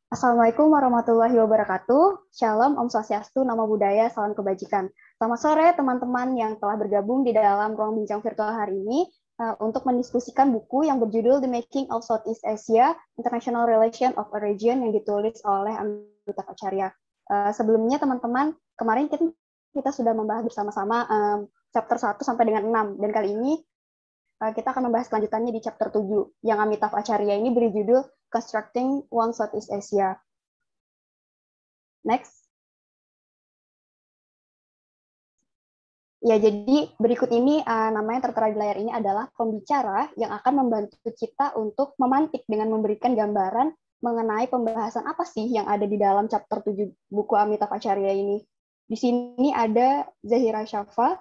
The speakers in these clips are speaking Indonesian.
Assalamualaikum warahmatullahi wabarakatuh. Shalom, Om Swastiastu, Namo Buddhaya, Salam Kebajikan. Selamat sore teman-teman yang telah bergabung di dalam ruang bincang virtual hari ini untuk mendiskusikan buku yang berjudul The Making of Southeast Asia, International Relation of a Region yang ditulis oleh Amitabh Acharya. Sebelumnya teman-teman, kemarin kita sudah membahas bersama-sama chapter 1 sampai dengan 6, dan kali ini kita akan membahas kelanjutannya di chapter 7, yang Amitabh Acharya ini beri judul Constructing One Southeast Asia. Next. Ya, jadi berikut ini nama yang tertera di layar ini adalah pembicara yang akan membantu kita untuk memantik dengan memberikan gambaran mengenai pembahasan apa sih yang ada di dalam chapter 7 buku Amitabh Acharya ini. Di sini ada Zahira Syafa,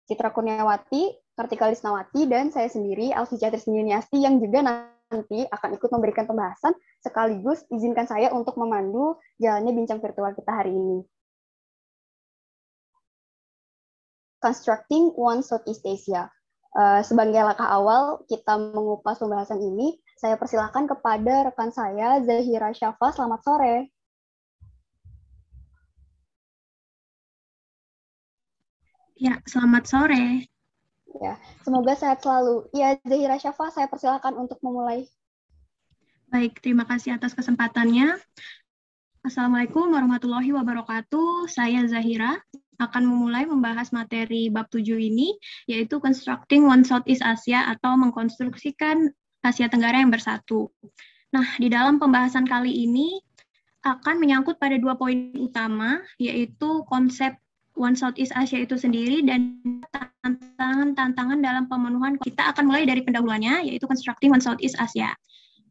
Citra Kurniawati, Kartika Lisnawati, dan saya sendiri, Alfi Trisniyuniasti, yang juga nanti akan ikut memberikan pembahasan, sekaligus izinkan saya untuk memandu jalannya bincang virtual kita hari ini. Constructing One Southeast Asia. Sebagai langkah awal kita mengupas pembahasan ini, saya persilakan kepada rekan saya, Zahira Syafa. Selamat sore. Ya, selamat sore. Ya, semoga sehat selalu. Ya, Zahira Syafa, saya persilakan untuk memulai. Baik, terima kasih atas kesempatannya. Assalamualaikum warahmatullahi wabarakatuh. Saya Zahira akan memulai membahas materi bab 7 ini, yaitu Constructing One Southeast Asia atau mengkonstruksikan Asia Tenggara yang bersatu. Nah, di dalam pembahasan kali ini akan menyangkut pada 2 poin utama, yaitu konsep One Southeast Asia itu sendiri dan tantangan-tantangan dalam pemenuhan. Kita akan mulai dari pendahuluannya, yaitu Constructing One Southeast Asia.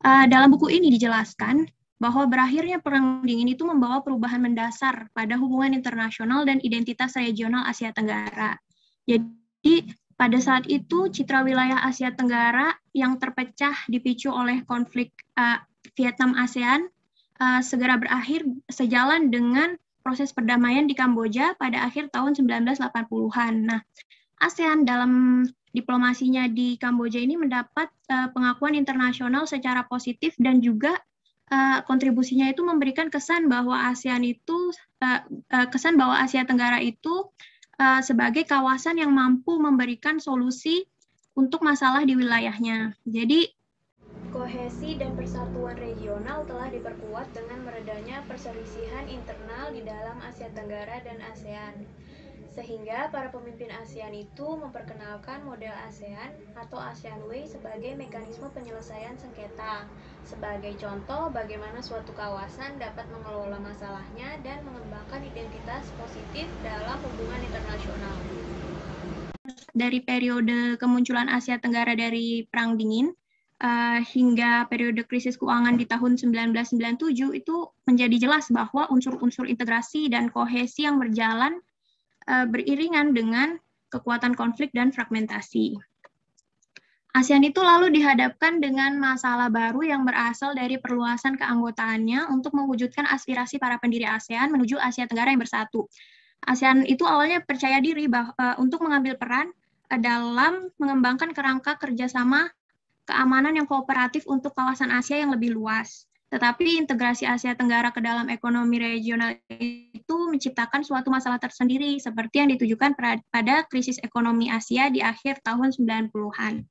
Dalam buku ini dijelaskan bahwa berakhirnya Perang Dingin itu membawa perubahan mendasar pada hubungan internasional dan identitas regional Asia Tenggara. Jadi, pada saat itu, citra wilayah Asia Tenggara yang terpecah dipicu oleh konflik Vietnam-ASEAN segera berakhir sejalan dengan proses perdamaian di Kamboja pada akhir tahun 1980-an. Nah, ASEAN dalam diplomasinya di Kamboja ini mendapat pengakuan internasional secara positif dan juga kontribusinya itu memberikan kesan bahwa ASEAN itu kesan bahwa Asia Tenggara itu sebagai kawasan yang mampu memberikan solusi untuk masalah di wilayahnya. Jadi kohesi dan persatuan regional telah diperkuat dengan meredanya perselisihan internal di dalam Asia Tenggara dan ASEAN. Sehingga para pemimpin ASEAN itu memperkenalkan model ASEAN atau ASEAN Way sebagai mekanisme penyelesaian sengketa. Sebagai contoh bagaimana suatu kawasan dapat mengelola masalahnya dan mengembangkan identitas positif dalam hubungan internasional. Dari periode kemunculan Asia Tenggara dari Perang Dingin, hingga periode krisis keuangan di tahun 1997 itu menjadi jelas bahwa unsur-unsur integrasi dan kohesi yang berjalan beriringan dengan kekuatan konflik dan fragmentasi. ASEAN itu lalu dihadapkan dengan masalah baru yang berasal dari perluasan keanggotaannya untuk mewujudkan aspirasi para pendiri ASEAN menuju Asia Tenggara yang bersatu. ASEAN itu awalnya percaya diri untuk mengambil peran dalam mengembangkan kerangka kerjasama keamanan yang kooperatif untuk kawasan Asia yang lebih luas. Tetapi integrasi Asia Tenggara ke dalam ekonomi regional itu menciptakan suatu masalah tersendiri seperti yang ditujukan pada krisis ekonomi Asia di akhir tahun 90-an.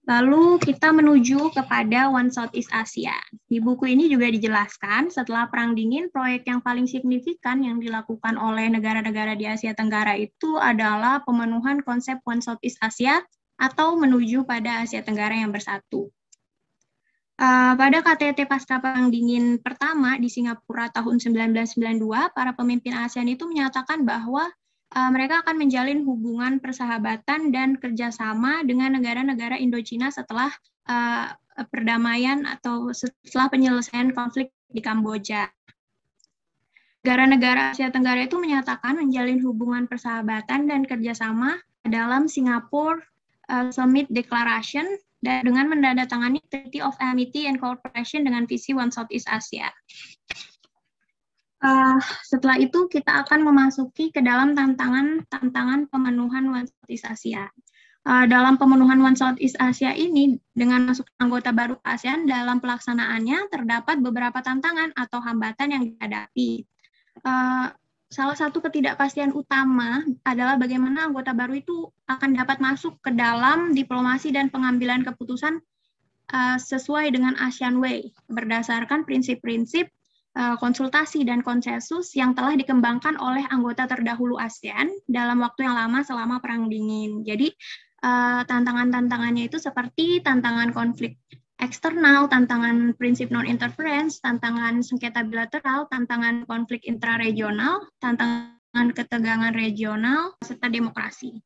Lalu kita menuju kepada One Southeast Asia. Di buku ini juga dijelaskan setelah Perang Dingin, proyek yang paling signifikan yang dilakukan oleh negara-negara di Asia Tenggara itu adalah pemenuhan konsep One Southeast Asia atau menuju pada Asia Tenggara yang bersatu. Pada KTT Pasca Perang Dingin pertama di Singapura tahun 1992, para pemimpin ASEAN itu menyatakan bahwa mereka akan menjalin hubungan persahabatan dan kerjasama dengan negara-negara Indochina setelah perdamaian atau setelah penyelesaian konflik di Kamboja. Negara-negara Asia Tenggara itu menyatakan menjalin hubungan persahabatan dan kerjasama dalam Singapore Summit Declaration dan dengan menandatangani Treaty of Amity and Cooperation dengan visi One Southeast Asia. Setelah itu kita akan memasuki ke dalam tantangan pemenuhan One Southeast Asia. Dalam pemenuhan One Southeast Asia ini, dengan masuk anggota baru ASEAN, dalam pelaksanaannya terdapat beberapa tantangan atau hambatan yang dihadapi. Salah satu ketidakpastian utama adalah bagaimana anggota baru itu akan dapat masuk ke dalam diplomasi dan pengambilan keputusan sesuai dengan ASEAN Way, berdasarkan prinsip-prinsip konsultasi dan konsensus yang telah dikembangkan oleh anggota terdahulu ASEAN dalam waktu yang lama selama Perang Dingin. Jadi, tantangan-tantangannya itu seperti tantangan konflik eksternal, tantangan prinsip non-interference, tantangan sengketa bilateral, tantangan konflik intraregional, tantangan ketegangan regional, serta demokrasi.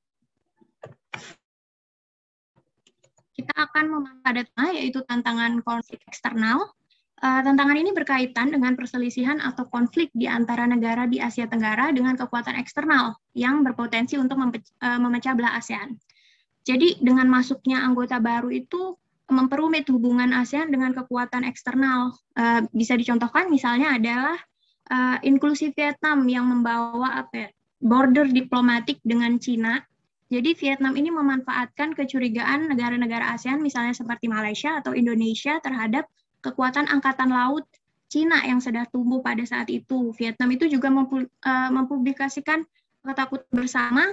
Kita akan memahami yaitu tantangan konflik eksternal. Tantangan ini berkaitan dengan perselisihan atau konflik di antara negara di Asia Tenggara dengan kekuatan eksternal yang berpotensi untuk memecah belah ASEAN. Jadi dengan masuknya anggota baru itu memperumit hubungan ASEAN dengan kekuatan eksternal. Bisa dicontohkan misalnya adalah inklusi Vietnam yang membawa border diplomatik dengan Cina. Jadi Vietnam ini memanfaatkan kecurigaan negara-negara ASEAN misalnya seperti Malaysia atau Indonesia terhadap kekuatan angkatan laut Cina yang sedang tumbuh pada saat itu. Vietnam itu juga mempublikasikan ketakutan bersama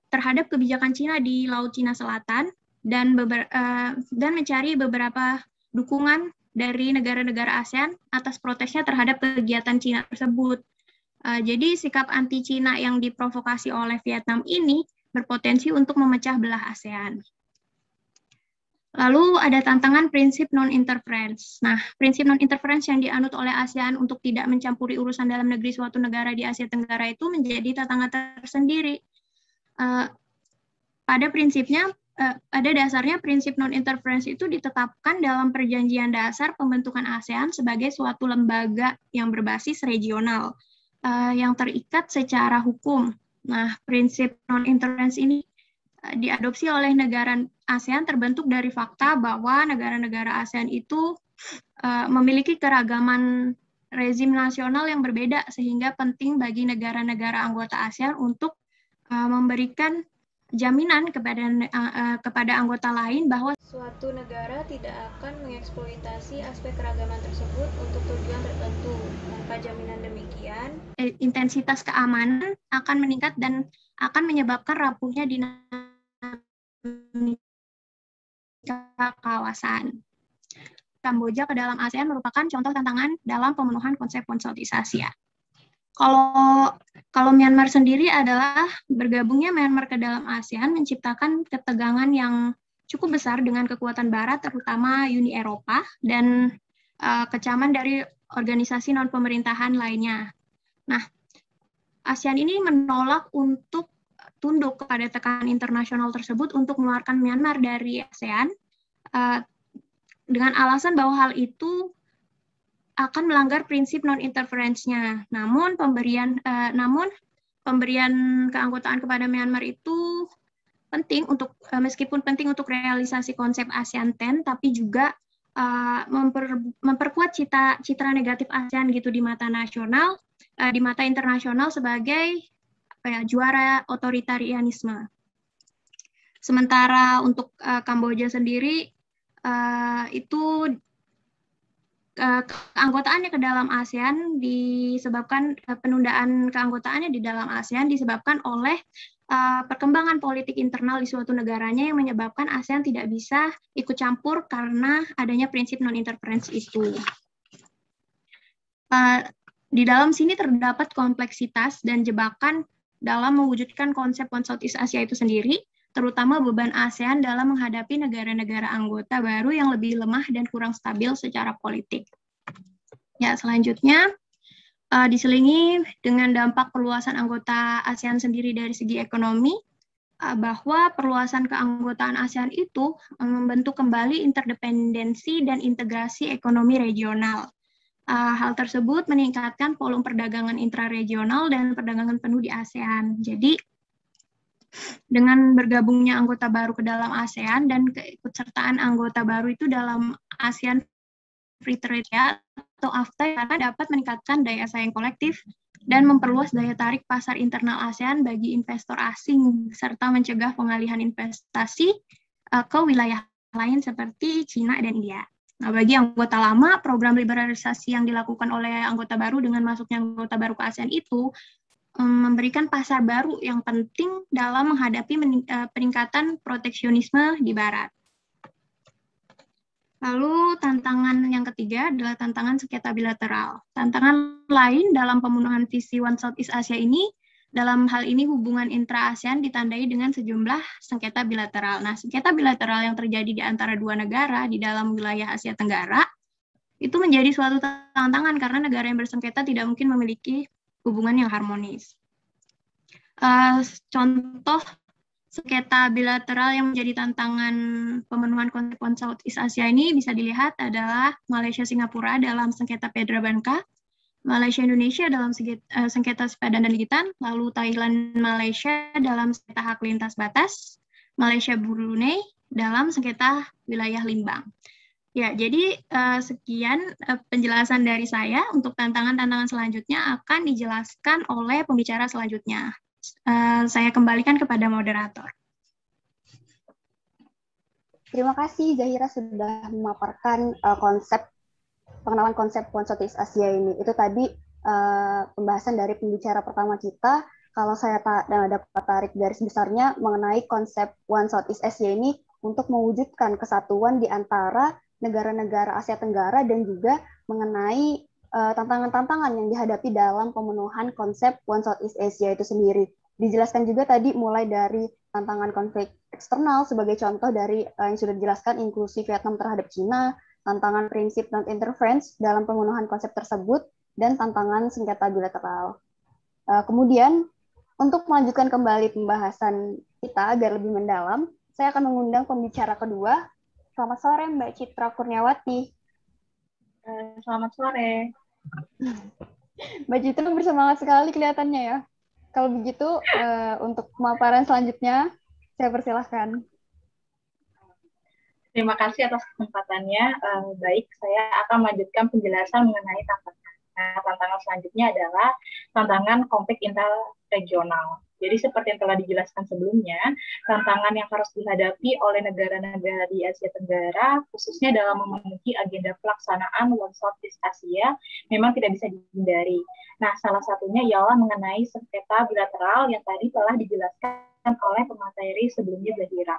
terhadap kebijakan Cina di Laut Cina Selatan dan mencari beberapa dukungan dari negara-negara ASEAN atas protesnya terhadap kegiatan Cina tersebut. Jadi sikap anti-Cina yang diprovokasi oleh Vietnam ini berpotensi untuk memecah belah ASEAN. Lalu ada tantangan prinsip non-interference. Nah, prinsip non-interference yang dianut oleh ASEAN untuk tidak mencampuri urusan dalam negeri suatu negara di Asia Tenggara itu menjadi tantangan tersendiri. Pada dasarnya prinsip non-interference itu ditetapkan dalam perjanjian dasar pembentukan ASEAN sebagai suatu lembaga yang berbasis regional, yang terikat secara hukum. Nah, prinsip non-interference ini diadopsi oleh negara ASEAN terbentuk dari fakta bahwa negara-negara ASEAN itu memiliki keragaman rezim nasional yang berbeda, sehingga penting bagi negara-negara anggota ASEAN untuk memberikan jaminan kepada anggota lain bahwa suatu negara tidak akan mengeksploitasi aspek keragaman tersebut untuk tujuan tertentu. Tanpa jaminan demikian, intensitas keamanan akan meningkat dan akan menyebabkan rapuhnya dinamika kawasan. Kamboja ke dalam ASEAN merupakan contoh tantangan dalam pemenuhan konsep One Southeast Asia. Kalau Myanmar sendiri adalah bergabungnya Myanmar ke dalam ASEAN menciptakan ketegangan yang cukup besar dengan kekuatan Barat, terutama Uni Eropa dan kecaman dari organisasi non-pemerintahan lainnya. Nah, ASEAN ini menolak untuk tunduk kepada tekanan internasional tersebut untuk mengeluarkan Myanmar dari ASEAN dengan alasan bahwa hal itu akan melanggar prinsip non-interference-nya. Namun pemberian keanggotaan kepada Myanmar itu penting untuk meskipun penting untuk realisasi konsep ASEAN 10, tapi juga memperkuat citra negatif ASEAN gitu di mata nasional, di mata internasional sebagai juara otoritarianisme. Sementara untuk Kamboja sendiri itu keanggotaannya ke dalam ASEAN disebabkan penundaan keanggotaannya di dalam ASEAN disebabkan oleh perkembangan politik internal di suatu negaranya yang menyebabkan ASEAN tidak bisa ikut campur karena adanya prinsip non-interference itu. Di dalam sini terdapat kompleksitas dan jebakan dalam mewujudkan konsep One Southeast Asia itu sendiri, terutama beban ASEAN dalam menghadapi negara-negara anggota baru yang lebih lemah dan kurang stabil secara politik. Ya, selanjutnya diselingi dengan dampak perluasan anggota ASEAN sendiri dari segi ekonomi, bahwa perluasan keanggotaan ASEAN itu membentuk kembali interdependensi dan integrasi ekonomi regional. Hal tersebut meningkatkan volume perdagangan intraregional dan perdagangan penuh di ASEAN. Jadi, dengan bergabungnya anggota baru ke dalam ASEAN dan keikutsertaan anggota baru itu dalam ASEAN free trade atau AFTA karena dapat meningkatkan daya saing kolektif dan memperluas daya tarik pasar internal ASEAN bagi investor asing serta mencegah pengalihan investasi ke wilayah lain seperti Cina dan India. Nah, bagi anggota lama, program liberalisasi yang dilakukan oleh anggota baru dengan masuknya anggota baru ke ASEAN itu memberikan pasar baru yang penting dalam menghadapi peningkatan proteksionisme di Barat. Lalu tantangan yang ketiga adalah tantangan sengketa bilateral. Tantangan lain dalam pemenuhan visi One Southeast Asia ini, dalam hal ini hubungan intra-ASEAN ditandai dengan sejumlah sengketa bilateral. Nah, sengketa bilateral yang terjadi di antara dua negara di dalam wilayah Asia Tenggara, itu menjadi suatu tantangan karena negara yang bersengketa tidak mungkin memiliki hubungan yang harmonis. Contoh sengketa bilateral yang menjadi tantangan pemenuhan konsep One Southeast Asia ini bisa dilihat adalah Malaysia-Singapura dalam sengketa Pedra Banka, Malaysia-Indonesia dalam sengketa sepadan dan likitan, lalu Thailand-Malaysia dalam sengketa hak lintas batas, Malaysia-Brunei dalam sengketa wilayah Limbang. Ya, jadi sekian penjelasan dari saya. Untuk tantangan-tantangan selanjutnya akan dijelaskan oleh pembicara selanjutnya. Saya kembalikan kepada moderator. Terima kasih Zahira sudah memaparkan pengenalan konsep One Southeast Asia ini. Itu tadi pembahasan dari pembicara pertama kita. Kalau saya dapat tarik garis besarnya mengenai konsep One Southeast Asia ini untuk mewujudkan kesatuan di antara negara-negara Asia Tenggara dan juga mengenai tantangan-tantangan yang dihadapi dalam pemenuhan konsep One Southeast Asia itu sendiri. Dijelaskan juga tadi mulai dari tantangan konflik eksternal sebagai contoh dari yang sudah dijelaskan inklusi Vietnam terhadap Cina, tantangan prinsip non-interference dalam pemenuhan konsep tersebut, dan tantangan sengketa bilateral. Kemudian, untuk melanjutkan kembali pembahasan kita agar lebih mendalam, saya akan mengundang pembicara kedua. Selamat sore Mbak Citra Kurniawati. Selamat sore. Mbak Citra bersemangat sekali kelihatannya ya. Kalau begitu, untuk pemaparan selanjutnya, saya persilahkan. Terima kasih atas kesempatannya. Baik, saya akan melanjutkan penjelasan mengenai tantangan. Nah, tantangan selanjutnya adalah tantangan konflik interregional. Jadi seperti yang telah dijelaskan sebelumnya, tantangan yang harus dihadapi oleh negara-negara di Asia Tenggara, khususnya dalam memenuhi agenda pelaksanaan One Southeast Asia, memang tidak bisa dihindari. Nah, salah satunya ialah mengenai sengketa bilateral yang tadi telah dijelaskan oleh pemateri sebelumnya Zahira.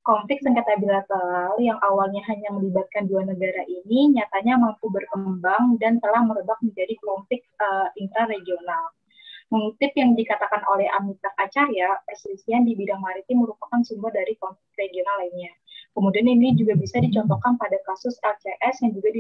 Konflik sengketa bilateral yang awalnya hanya melibatkan dua negara ini nyatanya mampu berkembang dan telah merebak menjadi konflik intraregional. Mengutip yang dikatakan oleh Amitabh Acharya, perselisihan di bidang maritim merupakan sumber dari konflik regional lainnya. Kemudian ini juga bisa dicontohkan pada kasus LCS yang juga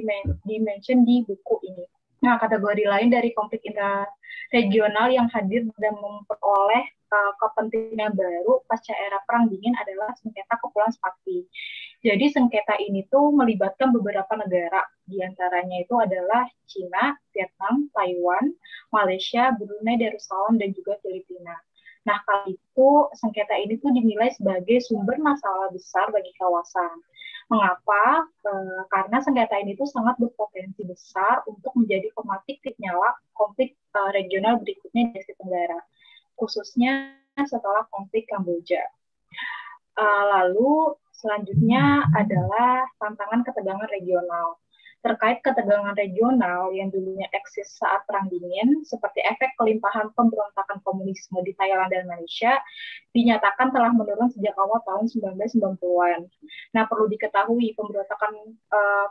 di-mention di buku ini. Nah, kategori lain dari konflik intraregional yang hadir dan memperoleh kepentingan baru pasca era Perang Dingin adalah sengketa Kepulauan Spratly. Jadi sengketa ini tuh melibatkan beberapa negara, diantaranya itu adalah Cina, Vietnam, Taiwan, Malaysia, Brunei Darussalam, dan juga Filipina. Nah, kali itu sengketa ini tuh dinilai sebagai sumber masalah besar bagi kawasan. Mengapa? Karena sengketa ini tuh sangat berpotensi besar untuk menjadi pematik nyala konflik regional berikutnya di Asia Tenggara, khususnya setelah konflik Kamboja. Lalu selanjutnya adalah tantangan ketegangan regional. Terkait ketegangan regional yang dulunya eksis saat Perang Dingin, seperti efek kelimpahan pemberontakan komunisme di Thailand dan Malaysia, dinyatakan telah menurun sejak awal tahun 1990-an. Nah, perlu diketahui, pemberontakan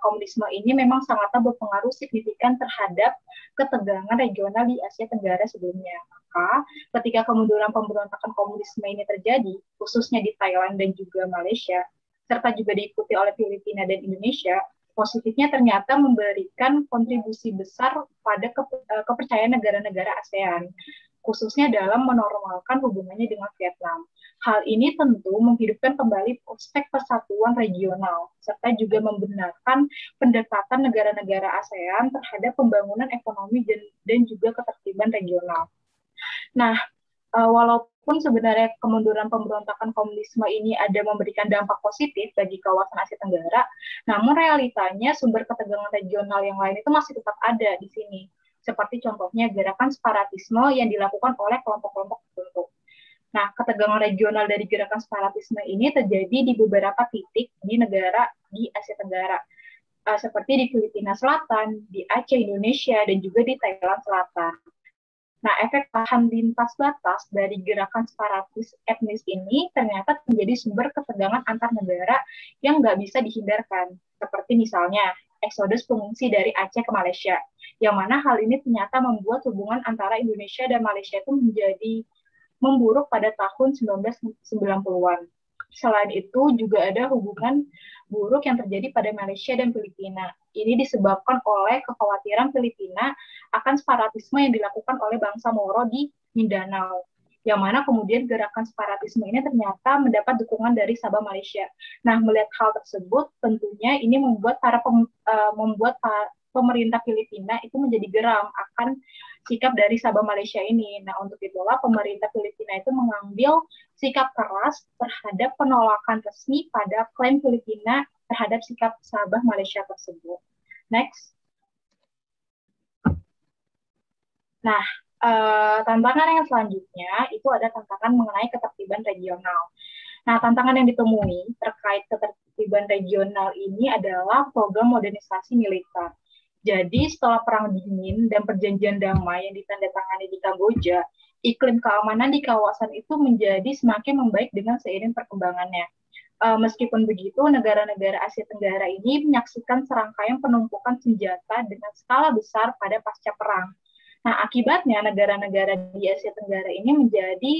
komunisme ini memang sangatlah berpengaruh signifikan terhadap ketegangan regional di Asia Tenggara sebelumnya. Maka, ketika kemunduran pemberontakan komunisme ini terjadi, khususnya di Thailand dan juga Malaysia, serta juga diikuti oleh Filipina dan Indonesia, positifnya ternyata memberikan kontribusi besar pada kepercayaan negara-negara ASEAN, khususnya dalam menormalkan hubungannya dengan Vietnam. Hal ini tentu menghidupkan kembali prospek persatuan regional, serta juga membenarkan pendekatan negara-negara ASEAN terhadap pembangunan ekonomi dan juga ketertiban regional. Nah, Walaupun sebenarnya kemunduran pemberontakan komunisme ini ada memberikan dampak positif bagi kawasan Asia Tenggara, namun realitanya sumber ketegangan regional yang lain itu masih tetap ada di sini. Seperti contohnya gerakan separatisme yang dilakukan oleh kelompok-kelompok tertentu. Nah, ketegangan regional dari gerakan separatisme ini terjadi di beberapa titik di negara di Asia Tenggara, seperti di Filipina Selatan, di Aceh, Indonesia, dan juga di Thailand Selatan. Nah, efek tahan lintas batas dari gerakan separatis etnis ini ternyata menjadi sumber ketegangan antar negara yang nggak bisa dihindarkan. Seperti misalnya, eksodus pengungsi dari Aceh ke Malaysia, yang mana hal ini ternyata membuat hubungan antara Indonesia dan Malaysia itu menjadi memburuk pada tahun 1990-an. Selain itu, juga ada hubungan buruk yang terjadi pada Malaysia dan Filipina. Ini disebabkan oleh kekhawatiran Filipina akan separatisme yang dilakukan oleh bangsa Moro di Mindanao, yang mana kemudian gerakan separatisme ini ternyata mendapat dukungan dari Sabah Malaysia. Nah, melihat hal tersebut, tentunya ini membuat pemerintah Filipina itu menjadi geram akan sikap dari Sabah Malaysia ini. Nah, untuk itulah pemerintah Filipina itu mengambil sikap keras terhadap penolakan resmi pada klaim Filipina terhadap sikap Sabah Malaysia tersebut. Next. Nah, tantangan yang selanjutnya itu ada tantangan mengenai ketertiban regional. Nah, tantangan yang ditemui terkait ketertiban regional ini adalah program modernisasi militer. Jadi, setelah Perang Dingin dan perjanjian damai yang ditandatangani di Kamboja, iklim keamanan di kawasan itu menjadi semakin membaik dengan seiring perkembangannya. Meskipun begitu, negara-negara Asia Tenggara ini menyaksikan serangkaian penumpukan senjata dengan skala besar pada pasca perang. Nah, akibatnya negara-negara di Asia Tenggara ini menjadi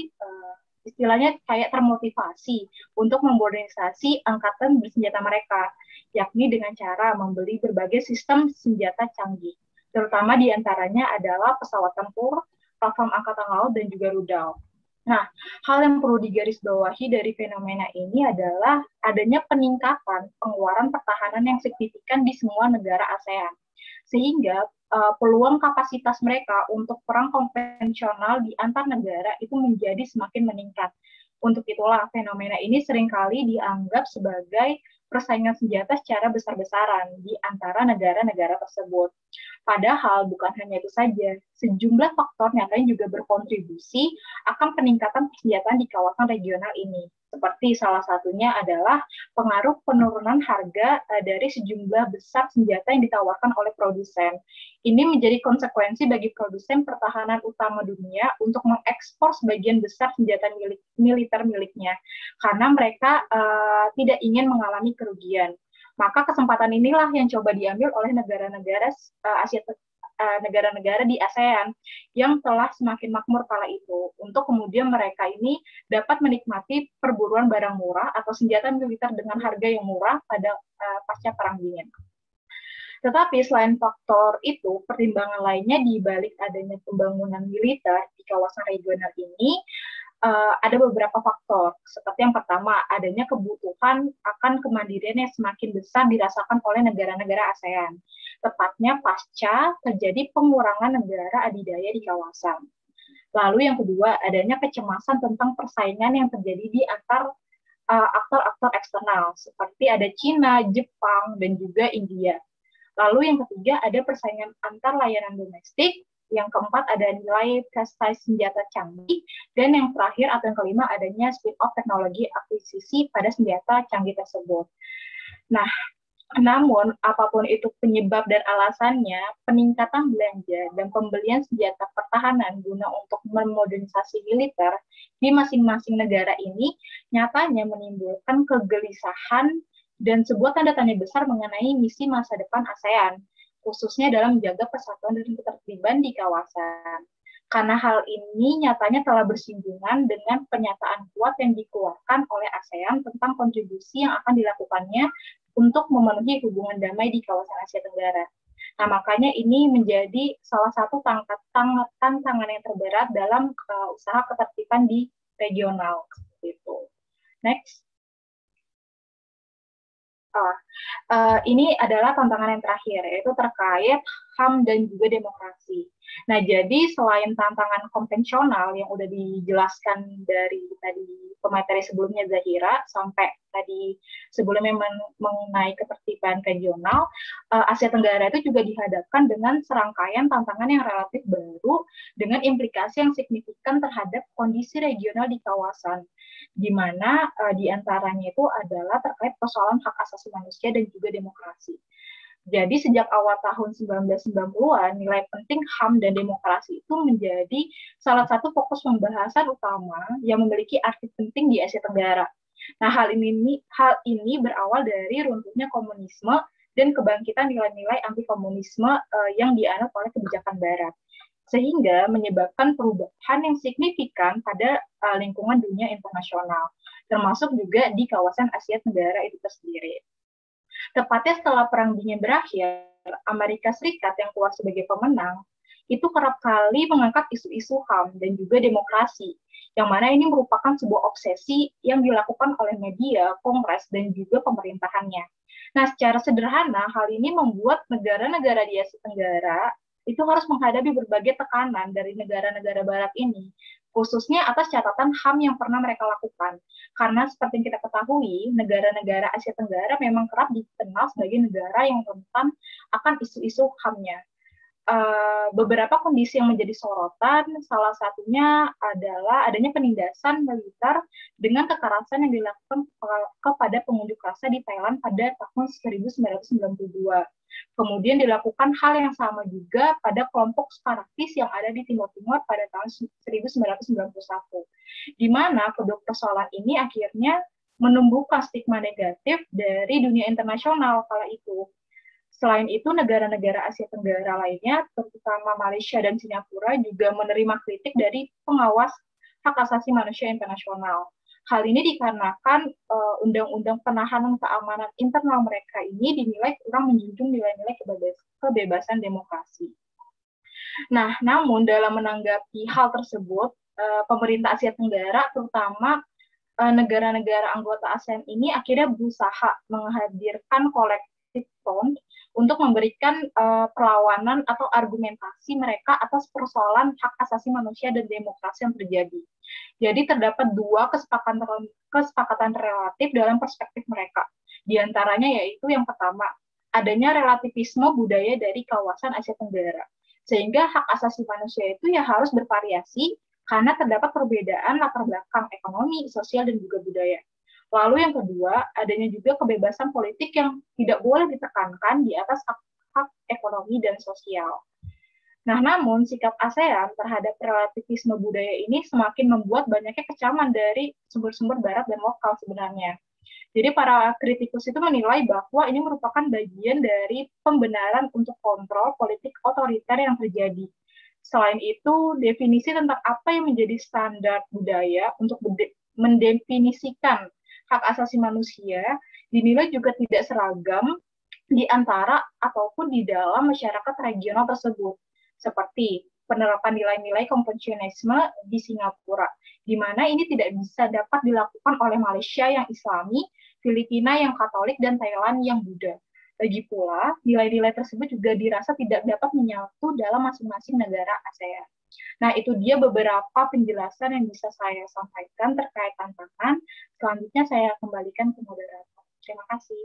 istilahnya kayak termotivasi untuk memodernisasi angkatan bersenjata mereka, yakni dengan cara membeli berbagai sistem senjata canggih. Terutama diantaranya adalah pesawat tempur, platform angkatan laut, dan juga rudal. Nah, hal yang perlu digarisbawahi dari fenomena ini adalah adanya peningkatan pengeluaran pertahanan yang signifikan di semua negara ASEAN. Sehingga peluang kapasitas mereka untuk perang konvensional di antar negara itu menjadi semakin meningkat. Untuk itulah fenomena ini seringkali dianggap sebagai persaingan senjata secara besar-besaran di antara negara-negara tersebut. Padahal bukan hanya itu saja, sejumlah faktor nyatanya juga berkontribusi akan peningkatan persenjataan di kawasan regional ini. Seperti salah satunya adalah pengaruh penurunan harga dari sejumlah besar senjata yang ditawarkan oleh produsen. Ini menjadi konsekuensi bagi produsen pertahanan utama dunia untuk mengekspor sebagian besar senjata militer miliknya, karena mereka tidak ingin mengalami kerugian. Maka kesempatan inilah yang coba diambil oleh negara-negara negara-negara di ASEAN yang telah semakin makmur kala itu, untuk kemudian mereka ini dapat menikmati perburuan barang murah atau senjata militer dengan harga yang murah pada pasca Perang Dingin. Tetapi selain faktor itu, pertimbangan lainnya di balik adanya pembangunan militer di kawasan regional ini ada beberapa faktor. Seperti yang pertama, adanya kebutuhan akan kemandirian yang semakin besar dirasakan oleh negara-negara ASEAN, tepatnya pasca terjadi pengurangan negara adidaya di kawasan. Lalu yang kedua, adanya kecemasan tentang persaingan yang terjadi di antar aktor-aktor eksternal, seperti ada Cina, Jepang, dan juga India. Lalu yang ketiga, ada persaingan antar layanan domestik. Yang keempat, ada nilai prestasi senjata canggih. Dan yang terakhir atau yang kelima, adanya speed of teknologi akuisisi pada senjata canggih tersebut. Nah, namun apapun itu penyebab dan alasannya, peningkatan belanja dan pembelian senjata pertahanan guna untuk memodernisasi militer di masing-masing negara ini nyatanya menimbulkan kegelisahan dan sebuah tanda tanya besar mengenai misi masa depan ASEAN, khususnya dalam menjaga persatuan dan ketertiban di kawasan. Karena hal ini nyatanya telah bersinggungan dengan pernyataan kuat yang dikeluarkan oleh ASEAN tentang kontribusi yang akan dilakukannya untuk memenuhi hubungan damai di kawasan Asia Tenggara. Nah, makanya ini menjadi salah satu tantangan yang terberat dalam usaha ketertiban di regional. Gitu. Next. Ini adalah tantangan yang terakhir, yaitu terkait HAM dan juga demokrasi. Nah, jadi selain tantangan konvensional yang udah dijelaskan dari tadi pemateri sebelumnya Zahira, sampai tadi sebelumnya mengenai ketertiban regional, Asia Tenggara itu juga dihadapkan dengan serangkaian tantangan yang relatif baru dengan implikasi yang signifikan terhadap kondisi regional di kawasan, di mana di antaranya itu adalah terkait persoalan hak asasi manusia dan juga demokrasi. Jadi sejak awal tahun 1990-an, nilai penting HAM dan demokrasi itu menjadi salah satu fokus pembahasan utama yang memiliki arti penting di Asia Tenggara. Nah, hal ini berawal dari runtuhnya komunisme dan kebangkitan nilai-nilai anti komunisme yang dianut oleh kebijakan Barat, sehingga menyebabkan perubahan yang signifikan pada lingkungan dunia internasional, termasuk juga di kawasan Asia Tenggara itu sendiri. Tepatnya setelah Perang Dingin berakhir, Amerika Serikat yang keluar sebagai pemenang, itu kerap kali mengangkat isu-isu HAM dan juga demokrasi, yang mana ini merupakan sebuah obsesi yang dilakukan oleh media, Kongres, dan juga pemerintahannya. Nah, secara sederhana, hal ini membuat negara-negara di Asia Tenggara itu harus menghadapi berbagai tekanan dari negara-negara Barat ini, khususnya atas catatan HAM yang pernah mereka lakukan. Karena seperti yang kita ketahui, negara-negara Asia Tenggara memang kerap dikenal sebagai negara yang rentan akan isu-isu HAM-nya. Beberapa kondisi yang menjadi sorotan, salah satunya adalah adanya penindasan militer dengan kekerasan yang dilakukan kepada pengunjuk rasa di Thailand pada tahun 1992. Kemudian dilakukan hal yang sama juga pada kelompok separatis yang ada di Timur Timur pada tahun 1991, di mana kedua persoalan ini akhirnya menumbuhkan stigma negatif dari dunia internasional kala itu. Selain itu, negara-negara Asia Tenggara lainnya, terutama Malaysia dan Singapura, juga menerima kritik dari pengawas hak asasi manusia internasional. Hal ini dikarenakan undang-undang penahanan keamanan internal mereka ini dinilai kurang menjunjung nilai-nilai kebebasan demokrasi. Nah, namun dalam menanggapi hal tersebut, pemerintah Asia Tenggara, terutama negara-negara anggota ASEAN ini akhirnya berusaha menghadirkan collective front untuk memberikan perlawanan atau argumentasi mereka atas persoalan hak asasi manusia dan demokrasi yang terjadi. Jadi terdapat dua kesepakatan relatif dalam perspektif mereka. Di antaranya yaitu yang pertama, adanya relativisme budaya dari kawasan Asia Tenggara. Sehingga hak asasi manusia itu ya harus bervariasi karena terdapat perbedaan latar belakang ekonomi, sosial, dan juga budaya. Lalu yang kedua, adanya juga kebebasan politik yang tidak boleh ditekankan di atas hak ekonomi dan sosial. Nah, namun sikap ASEAN terhadap relativisme budaya ini semakin membuat banyaknya kecaman dari sumber-sumber barat dan lokal sebenarnya. Jadi para kritikus itu menilai bahwa ini merupakan bagian dari pembenaran untuk kontrol politik otoriter yang terjadi. Selain itu, definisi tentang apa yang menjadi standar budaya untuk mendefinisikan hak asasi manusia dinilai juga tidak seragam di antara ataupun di dalam masyarakat regional tersebut, seperti penerapan nilai-nilai konfusianisme di Singapura, di mana ini tidak bisa dapat dilakukan oleh Malaysia yang Islami, Filipina yang Katolik, dan Thailand yang Buddha. Lagi pula, nilai-nilai tersebut juga dirasa tidak dapat menyatu dalam masing-masing negara ASEAN. Nah, itu dia beberapa penjelasan yang bisa saya sampaikan terkait tantangan. Selanjutnya saya kembalikan ke moderator. Terima kasih.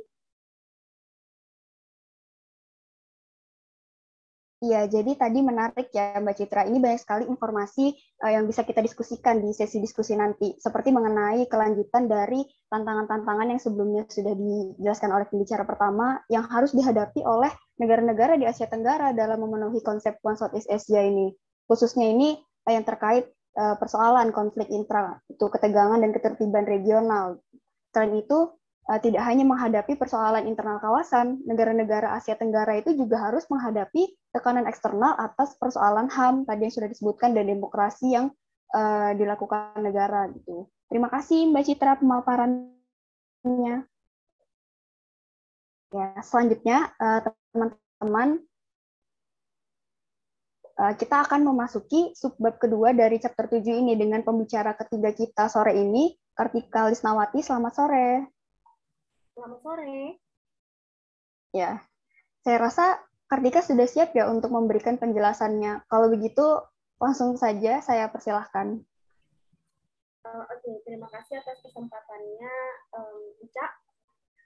Iya, jadi tadi menarik ya Mbak Citra. Ini banyak sekali informasi yang bisa kita diskusikan di sesi diskusi nanti, seperti mengenai kelanjutan dari tantangan-tantangan yang sebelumnya sudah dijelaskan oleh pembicara pertama, yang harus dihadapi oleh negara-negara di Asia Tenggara dalam memenuhi konsep One Southeast Asia ini. Khususnya ini yang terkait persoalan konflik intra, itu ketegangan dan ketertiban regional. Selain itu, tidak hanya menghadapi persoalan internal kawasan, negara-negara Asia Tenggara itu juga harus menghadapi tekanan eksternal atas persoalan HAM tadi yang sudah disebutkan dan demokrasi yang dilakukan negara gitu. Terima kasih Mbak Citra pemaparannya. Ya, selanjutnya teman-teman kita akan memasuki subbab kedua dari chapter 7 ini dengan pembicara ketiga kita sore ini, Kartika Lisnawati. Selamat sore. Selamat sore. Ya, saya rasa Kartika sudah siap ya untuk memberikan penjelasannya? Kalau begitu, langsung saja saya persilahkan. Oke, terima kasih atas kesempatannya, Ica.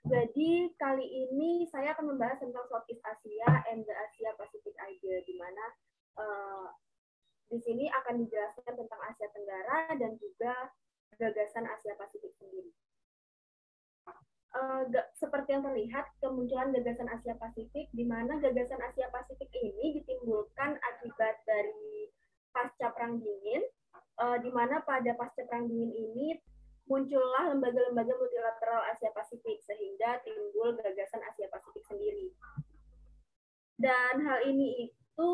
Jadi kali ini saya akan membahas tentang Southeast Asia and the Asia Pacific aja, di mana di sini akan dijelaskan tentang Asia Tenggara dan juga gagasan Asia Pasifik sendiri. Seperti yang terlihat, kemunculan gagasan Asia Pasifik, di mana gagasan Asia Pasifik ini ditimbulkan akibat dari pasca Perang Dingin, di mana pada pasca Perang Dingin ini muncullah lembaga-lembaga multilateral Asia Pasifik, sehingga timbul gagasan Asia Pasifik sendiri. Dan hal ini itu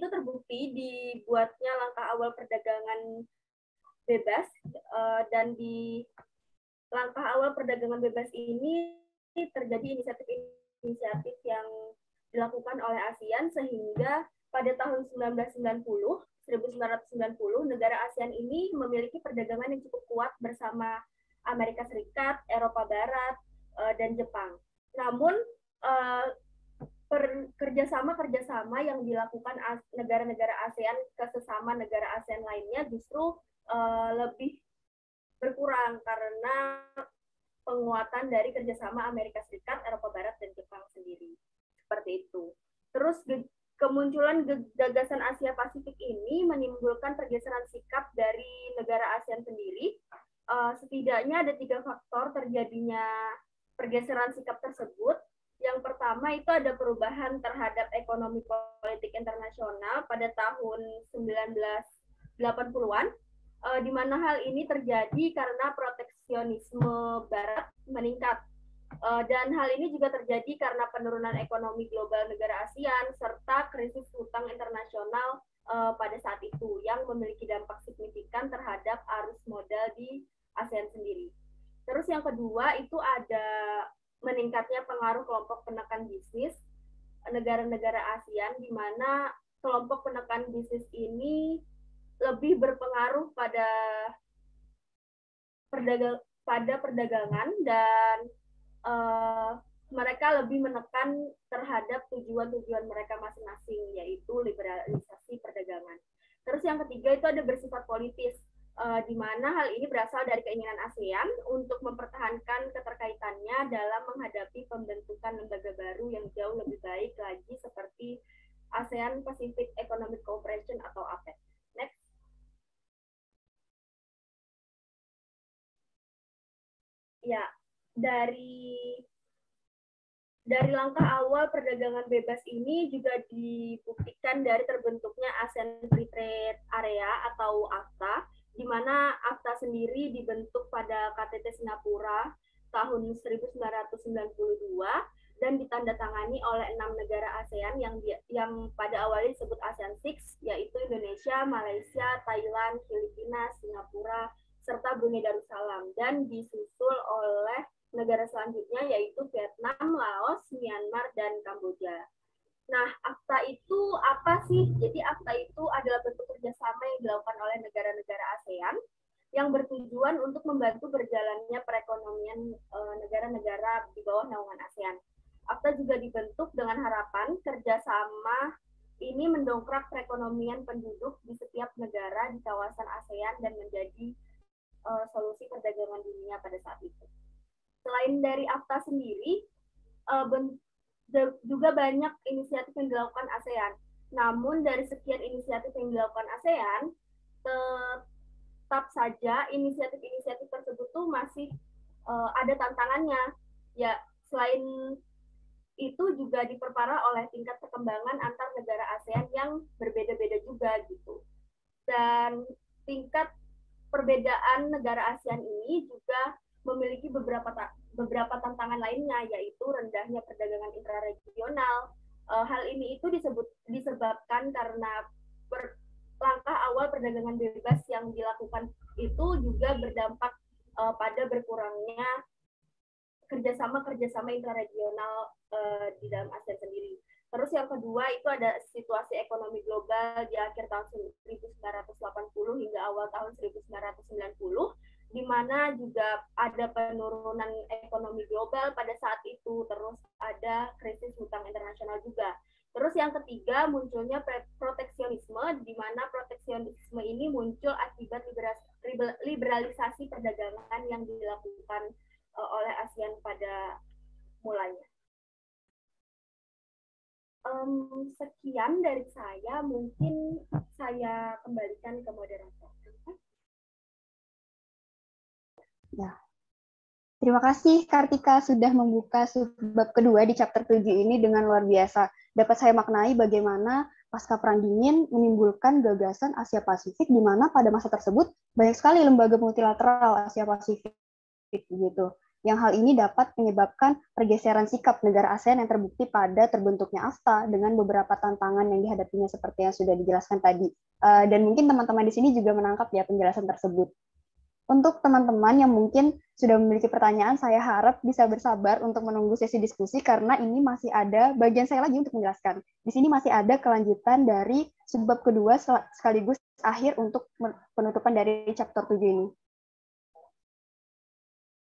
terbukti dibuatnya langkah awal perdagangan bebas, dan di langkah awal perdagangan bebas ini terjadi inisiatif yang dilakukan oleh ASEAN, sehingga pada tahun 1990 negara ASEAN ini memiliki perdagangan yang cukup kuat bersama Amerika Serikat, Eropa Barat, dan Jepang. Namun kerjasama yang dilakukan negara-negara ASEAN ke sesama negara ASEAN lainnya justru lebih berkurang karena penguatan dari kerjasama Amerika Serikat, Eropa Barat, dan Jepang sendiri. Seperti itu. Terus kemunculan gagasan Asia Pasifik ini menimbulkan pergeseran sikap dari negara ASEAN sendiri. Setidaknya ada 3 faktor terjadinya pergeseran sikap tersebut. Yang pertama itu ada perubahan terhadap ekonomi politik internasional pada tahun 1980-an, di mana hal ini terjadi karena proteksionisme Barat meningkat. Dan hal ini juga terjadi karena penurunan ekonomi global negara ASEAN serta krisis hutang internasional pada saat itu yang memiliki dampak signifikan terhadap arus modal di ASEAN sendiri. Terus yang kedua itu ada meningkatnya pengaruh kelompok penekan bisnis negara-negara ASEAN, di mana kelompok penekan bisnis ini lebih berpengaruh pada perdagangan dan mereka lebih menekan terhadap tujuan-tujuan mereka masing-masing, yaitu liberalisasi perdagangan. Terus yang ketiga itu ada bersifat politis, di mana hal ini berasal dari keinginan ASEAN untuk mempertahankan keterkaitannya dalam menghadapi pembentukan lembaga baru yang jauh lebih baik lagi seperti ASEAN Pacific Economic Cooperation atau APEC. Next. Ya, dari langkah awal perdagangan bebas ini juga dibuktikan dari terbentuknya ASEAN Free Trade Area atau AFTA, di mana AFTA sendiri dibentuk pada KTT Singapura tahun 1992 dan ditandatangani oleh 6 negara ASEAN yang pada awalnya disebut ASEAN 6, yaitu Indonesia, Malaysia, Thailand, Filipina, Singapura, serta Brunei Darussalam, dan disusul oleh negara selanjutnya yaitu Vietnam, Laos, Myanmar, dan Kamboja. Nah, AFTA itu apa sih? Jadi AFTA itu adalah bentuk kerjasama yang dilakukan oleh negara-negara ASEAN yang bertujuan untuk membantu berjalannya perekonomian negara-negara di bawah naungan ASEAN. AFTA juga dibentuk dengan harapan kerjasama ini mendongkrak perekonomian penduduk di setiap negara di kawasan ASEAN dan menjadi solusi perdagangan dunia pada saat itu. Selain dari AFTA sendiri, juga banyak inisiatif yang dilakukan ASEAN. Namun dari sekian inisiatif yang dilakukan ASEAN, tetap saja inisiatif-inisiatif tersebut tuh masih ada tantangannya. Ya, selain itu juga diperparah oleh tingkat perkembangan antar negara ASEAN yang berbeda-beda juga gitu. Dan tingkat perbedaan negara ASEAN ini juga memiliki beberapa tantangan lainnya, yaitu rendahnya perdagangan intraregional. Hal ini itu disebabkan karena langkah awal perdagangan bebas yang dilakukan itu juga berdampak pada berkurangnya kerjasama intraregional di dalam ASEAN sendiri. Terus yang kedua itu ada situasi ekonomi global di akhir tahun 1980 hingga awal tahun 1990, di mana juga ada penurunan ekonomi global pada saat itu, terus ada krisis hutang internasional juga. Terus yang ketiga, munculnya proteksionisme, di mana proteksionisme ini muncul akibat liberalisasi perdagangan yang dilakukan oleh ASEAN pada mulanya. Sekian dari saya, mungkin saya kembalikan ke moderator. Ya. Terima kasih Kartika sudah membuka subbab kedua di chapter 7 ini dengan luar biasa. Dapat saya maknai bagaimana pasca Perang Dingin menimbulkan gagasan Asia Pasifik, di mana pada masa tersebut banyak sekali lembaga multilateral Asia Pasifik gitu. Yang hal ini dapat menyebabkan pergeseran sikap negara ASEAN yang terbukti pada terbentuknya AFTA dengan beberapa tantangan yang dihadapinya seperti yang sudah dijelaskan tadi. Dan mungkin teman-teman di sini juga menangkap ya penjelasan tersebut. Untuk teman-teman yang mungkin sudah memiliki pertanyaan, saya harap bisa bersabar untuk menunggu sesi diskusi karena ini masih ada bagian saya lagi untuk menjelaskan. Di sini masih ada kelanjutan dari subbab kedua sekaligus akhir untuk penutupan dari chapter 7 ini.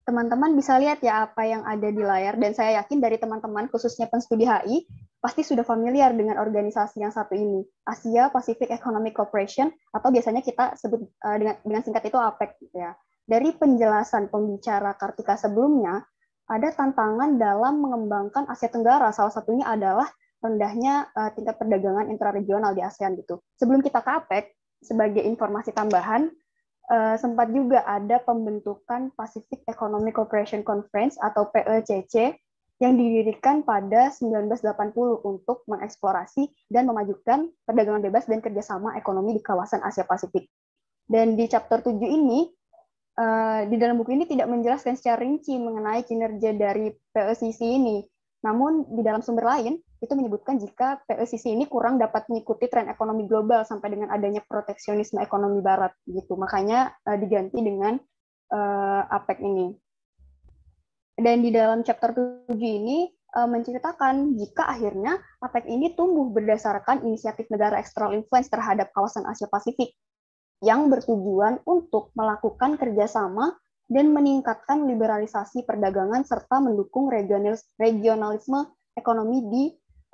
Teman-teman bisa lihat ya apa yang ada di layar, dan saya yakin dari teman-teman, khususnya penstudi HI, pasti sudah familiar dengan organisasi yang satu ini, Asia Pacific Economic Cooperation, atau biasanya kita sebut dengan singkat itu APEC. Gitu ya. Dari penjelasan pembicara Kartika sebelumnya, ada tantangan dalam mengembangkan Asia Tenggara, salah satunya adalah rendahnya tingkat perdagangan intraregional di ASEAN. Gitu. Sebelum kita ke APEC, sebagai informasi tambahan, sempat juga ada pembentukan Pacific Economic Cooperation Conference atau PECC yang didirikan pada 1980 untuk mengeksplorasi dan memajukan perdagangan bebas dan kerjasama ekonomi di kawasan Asia Pasifik. Dan di chapter 7 ini, di dalam buku ini tidak menjelaskan secara rinci mengenai kinerja dari PECC ini. Namun di dalam sumber lain, itu menyebutkan jika PECC ini kurang dapat mengikuti tren ekonomi global sampai dengan adanya proteksionisme ekonomi barat gitu. Makanya diganti dengan APEC ini. Dan di dalam chapter 7 ini menceritakan jika akhirnya APEC ini tumbuh berdasarkan inisiatif negara external influence terhadap kawasan Asia Pasifik yang bertujuan untuk melakukan kerjasama dan meningkatkan liberalisasi perdagangan serta mendukung regionalisme ekonomi di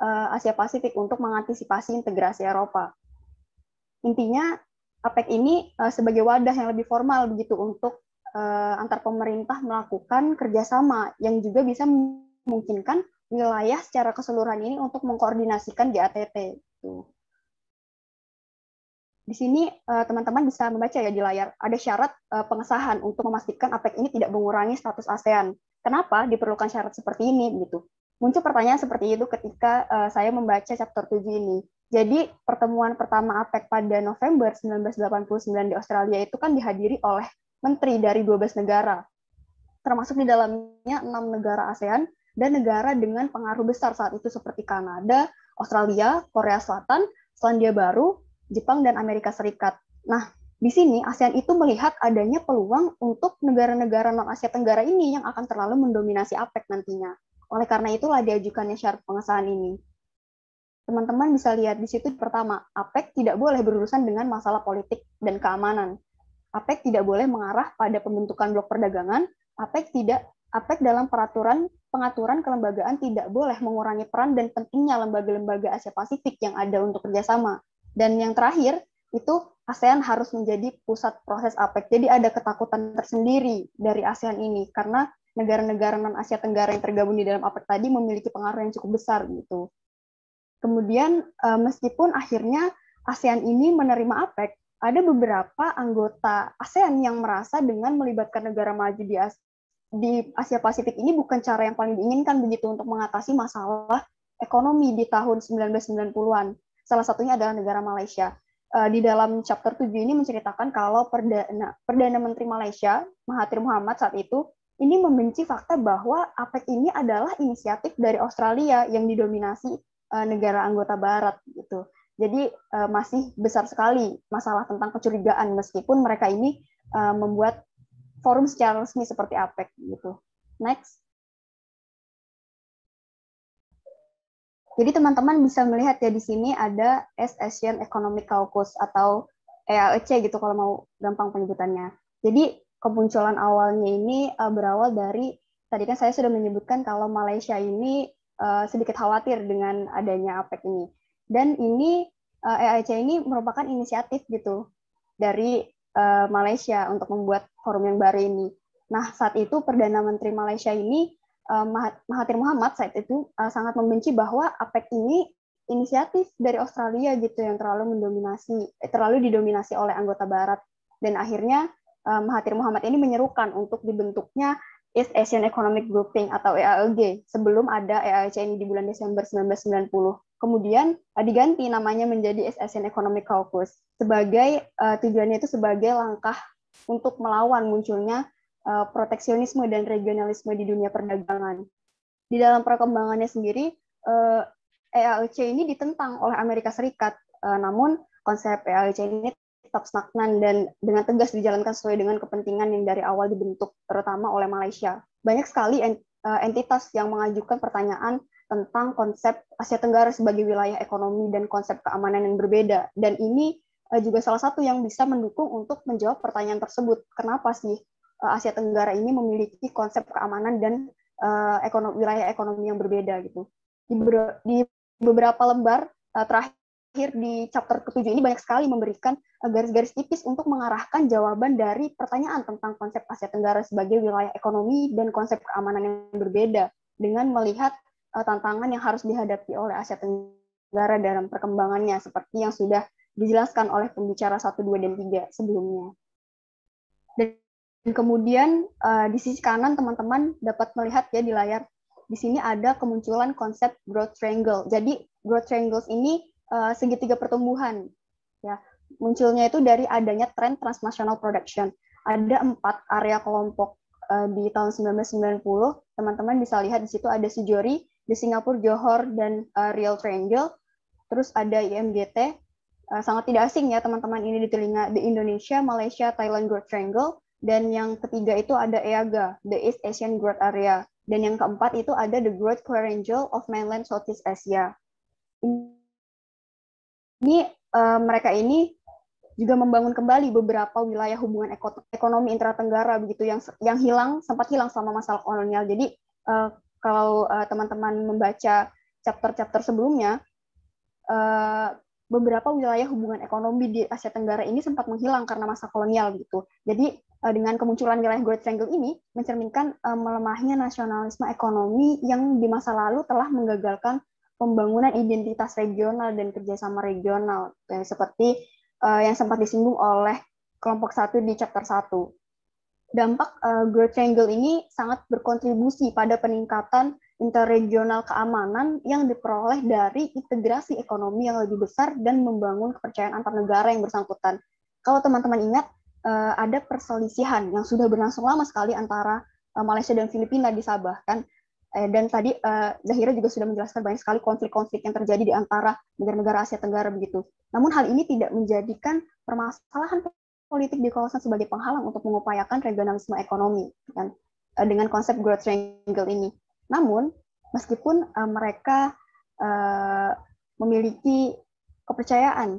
Asia Pasifik untuk mengantisipasi integrasi Eropa. Intinya, APEC ini sebagai wadah yang lebih formal begitu untuk antar pemerintah melakukan kerjasama yang juga bisa memungkinkan wilayah secara keseluruhan ini untuk mengkoordinasikan GATT. Di sini teman-teman bisa membaca ya di layar, ada syarat pengesahan untuk memastikan APEC ini tidak mengurangi status ASEAN. Kenapa diperlukan syarat seperti ini? Gitu. Muncul pertanyaan seperti itu ketika saya membaca chapter 7 ini. Jadi pertemuan pertama APEC pada November 1989 di Australia itu kan dihadiri oleh menteri dari 12 negara. Termasuk di dalamnya 6 negara ASEAN dan negara dengan pengaruh besar saat itu seperti Kanada, Australia, Korea Selatan, Selandia Baru, Jepang, dan Amerika Serikat. Nah, di sini ASEAN itu melihat adanya peluang untuk negara-negara non-Asia Tenggara ini yang akan terlalu mendominasi APEC nantinya. Oleh karena itulah diajukannya syarat pengesahan ini. Teman-teman bisa lihat di situ pertama, APEC tidak boleh berurusan dengan masalah politik dan keamanan. APEC tidak boleh mengarah pada pembentukan blok perdagangan. APEC dalam pengaturan kelembagaan tidak boleh mengurangi peran dan pentingnya lembaga-lembaga Asia Pasifik yang ada untuk kerjasama. Dan yang terakhir, itu ASEAN harus menjadi pusat proses APEC. Jadi ada ketakutan tersendiri dari ASEAN ini, karena negara-negara non-Asia Tenggara yang tergabung di dalam APEC tadi memiliki pengaruh yang cukup besar gitu. Kemudian meskipun akhirnya ASEAN ini menerima APEC, ada beberapa anggota ASEAN yang merasa dengan melibatkan negara maju di Asia Pasifik ini bukan cara yang paling diinginkan begitu untuk mengatasi masalah ekonomi di tahun 1990-an. Salah satunya adalah negara Malaysia. Di dalam chapter 7 ini menceritakan kalau Perdana Menteri Malaysia, Mahathir Mohamad saat itu, ini membenci fakta bahwa APEC ini adalah inisiatif dari Australia yang didominasi negara anggota Barat gitu. Jadi masih besar sekali masalah tentang kecurigaan meskipun mereka ini membuat forum secara resmi seperti APEC gitu. Next. Jadi teman-teman bisa melihat ya di sini ada Asian Economic Caucus atau EAEC gitu kalau mau gampang penyebutannya. Jadi kemunculan awalnya ini berawal dari, tadi kan saya sudah menyebutkan kalau Malaysia ini sedikit khawatir dengan adanya APEC ini. Dan ini EAC ini merupakan inisiatif gitu dari Malaysia untuk membuat forum yang baru ini. Nah, saat itu Perdana Menteri Malaysia ini, Mahathir Mohamad saat itu sangat membenci bahwa APEC ini inisiatif dari Australia gitu yang terlalu didominasi oleh anggota Barat. Dan akhirnya Mahathir Mohamad ini menyerukan untuk dibentuknya East Asian Economic Grouping atau EAEG sebelum ada EAC ini di bulan Desember 1990. Kemudian diganti namanya menjadi East Asian Economic Caucus sebagai tujuannya itu sebagai langkah untuk melawan munculnya proteksionisme dan regionalisme di dunia perdagangan. Di dalam perkembangannya sendiri, EAEC ini ditentang oleh Amerika Serikat, namun konsep EAEC ini tetap stagnan dan dengan tegas dijalankan sesuai dengan kepentingan yang dari awal dibentuk, terutama oleh Malaysia. Banyak sekali entitas yang mengajukan pertanyaan tentang konsep Asia Tenggara sebagai wilayah ekonomi dan konsep keamanan yang berbeda. Dan ini juga salah satu yang bisa mendukung untuk menjawab pertanyaan tersebut. Kenapa sih Asia Tenggara ini memiliki konsep keamanan dan wilayah ekonomi yang berbeda gitu. Di beberapa lembar terakhir di chapter ke-7 ini banyak sekali memberikan garis-garis tipis untuk mengarahkan jawaban dari pertanyaan tentang konsep Asia Tenggara sebagai wilayah ekonomi dan konsep keamanan yang berbeda dengan melihat tantangan yang harus dihadapi oleh Asia Tenggara dalam perkembangannya seperti yang sudah dijelaskan oleh pembicara 1, 2, dan 3 sebelumnya. Dan kemudian di sisi kanan teman-teman dapat melihat ya di layar, di sini ada kemunculan konsep growth triangle. Jadi growth triangles ini segitiga pertumbuhan. Ya, munculnya itu dari adanya tren transnational production. Ada 4 area kelompok di tahun 1990. Teman-teman bisa lihat di situ ada Sijori, di Singapura, Johor, dan Real Triangle. Terus ada IMGT, sangat tidak asing ya teman-teman ini di telinga, di Indonesia, Malaysia, Thailand Growth Triangle. Dan yang ketiga itu ada EAGA, the East Asian Growth Area. Dan yang keempat itu ada the Growth Quadrangle of Mainland Southeast Asia. Ini mereka ini juga membangun kembali beberapa wilayah hubungan ekonomi intratenggara begitu yang sempat hilang selama masa kolonial. Jadi kalau teman-teman membaca chapter-chapter sebelumnya, beberapa wilayah hubungan ekonomi di Asia Tenggara ini sempat menghilang karena masa kolonial gitu. Jadi dengan kemunculan wilayah Growth Triangle ini mencerminkan melemahnya nasionalisme ekonomi yang di masa lalu telah menggagalkan pembangunan identitas regional dan kerjasama regional, seperti yang sempat disinggung oleh kelompok 1 di chapter 1. Dampak Growth Triangle ini sangat berkontribusi pada peningkatan interregional keamanan yang diperoleh dari integrasi ekonomi yang lebih besar dan membangun kepercayaan antar negara yang bersangkutan. Kalau teman-teman ingat, ada perselisihan yang sudah berlangsung lama sekali antara Malaysia dan Filipina di Sabah, kan? Dan tadi Zahira juga sudah menjelaskan banyak sekali konflik-konflik yang terjadi di antara negara-negara Asia Tenggara begitu. Namun hal ini tidak menjadikan permasalahan politik di kawasan sebagai penghalang untuk mengupayakan regionalisme ekonomi, kan? Dengan konsep Growth Triangle ini. Namun meskipun mereka memiliki kepercayaan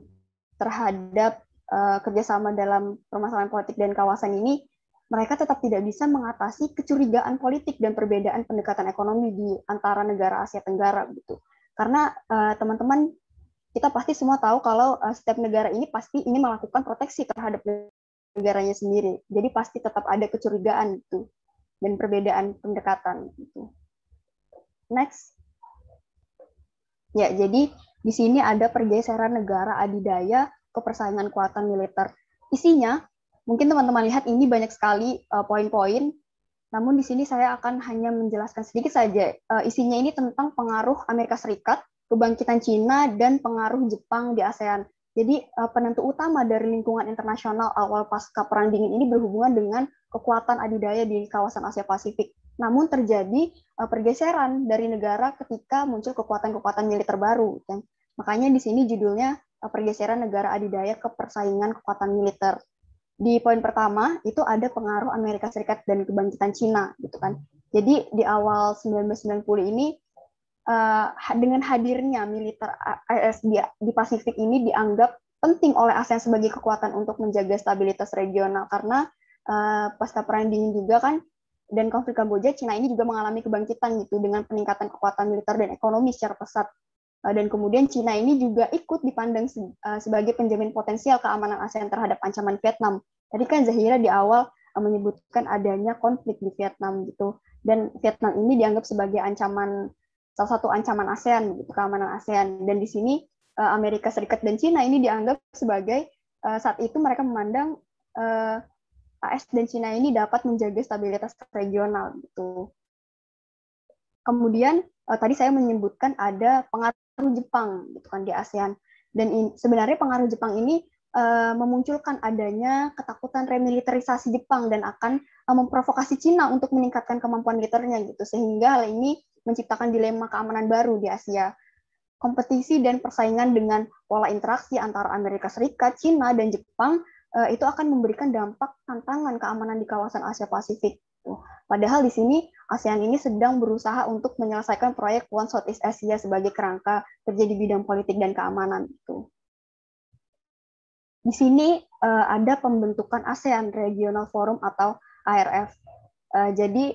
terhadap kerjasama dalam permasalahan politik dan kawasan ini, mereka tetap tidak bisa mengatasi kecurigaan politik dan perbedaan pendekatan ekonomi di antara negara Asia Tenggara gitu. Karena teman-teman, kita pasti semua tahu kalau setiap negara ini pasti ini melakukan proteksi terhadap negaranya sendiri. Jadi pasti tetap ada kecurigaan gitu dan perbedaan pendekatan gitu. Next. Ya, jadi di sini ada pergeseran negara adidaya ke persaingan kekuatan militer. Isinya mungkin teman-teman lihat ini banyak sekali poin-poin, namun di sini saya akan hanya menjelaskan sedikit saja. Isinya ini tentang pengaruh Amerika Serikat, kebangkitan Cina, dan pengaruh Jepang di ASEAN. Jadi penentu utama dari lingkungan internasional awal pasca Perang Dingin ini berhubungan dengan kekuatan adidaya di kawasan Asia Pasifik. Namun terjadi pergeseran dari negara ketika muncul kekuatan-kekuatan militer baru. Dan makanya di sini judulnya pergeseran negara adidaya ke persaingan kekuatan militer. Di poin pertama itu ada pengaruh Amerika Serikat dan kebangkitan Cina gitu kan. Jadi di awal 1990 ini dengan hadirnya militer AS di Pasifik ini dianggap penting oleh ASEAN sebagai kekuatan untuk menjaga stabilitas regional karena pasca Perang Dingin juga kan, dan konflik Kamboja, Cina ini juga mengalami kebangkitan gitu dengan peningkatan kekuatan militer dan ekonomi secara pesat. Dan kemudian Cina ini juga ikut dipandang sebagai penjamin potensial keamanan ASEAN terhadap ancaman Vietnam. Tadi kan Zahira di awal menyebutkan adanya konflik di Vietnam gitu, dan Vietnam ini dianggap sebagai salah satu ancaman ASEAN gitu, keamanan ASEAN. Dan di sini Amerika Serikat dan Cina ini dianggap sebagai saat itu mereka memandang AS dan Cina ini dapat menjaga stabilitas regional gitu. Kemudian tadi saya menyebutkan ada pengaruh Jepang gitu kan di ASEAN, dan sebenarnya pengaruh Jepang ini memunculkan adanya ketakutan remilitarisasi Jepang dan akan memprovokasi Cina untuk meningkatkan kemampuan militernya gitu, sehingga hal ini menciptakan dilema keamanan baru di Asia. Kompetisi dan persaingan dengan pola interaksi antara Amerika Serikat, Cina, dan Jepang itu akan memberikan dampak tantangan keamanan di kawasan Asia Pasifik. Padahal di sini ASEAN ini sedang berusaha untuk menyelesaikan proyek One Southeast Asia sebagai kerangka kerja di bidang politik dan keamanan. Di sini ada pembentukan ASEAN Regional Forum atau ARF. Jadi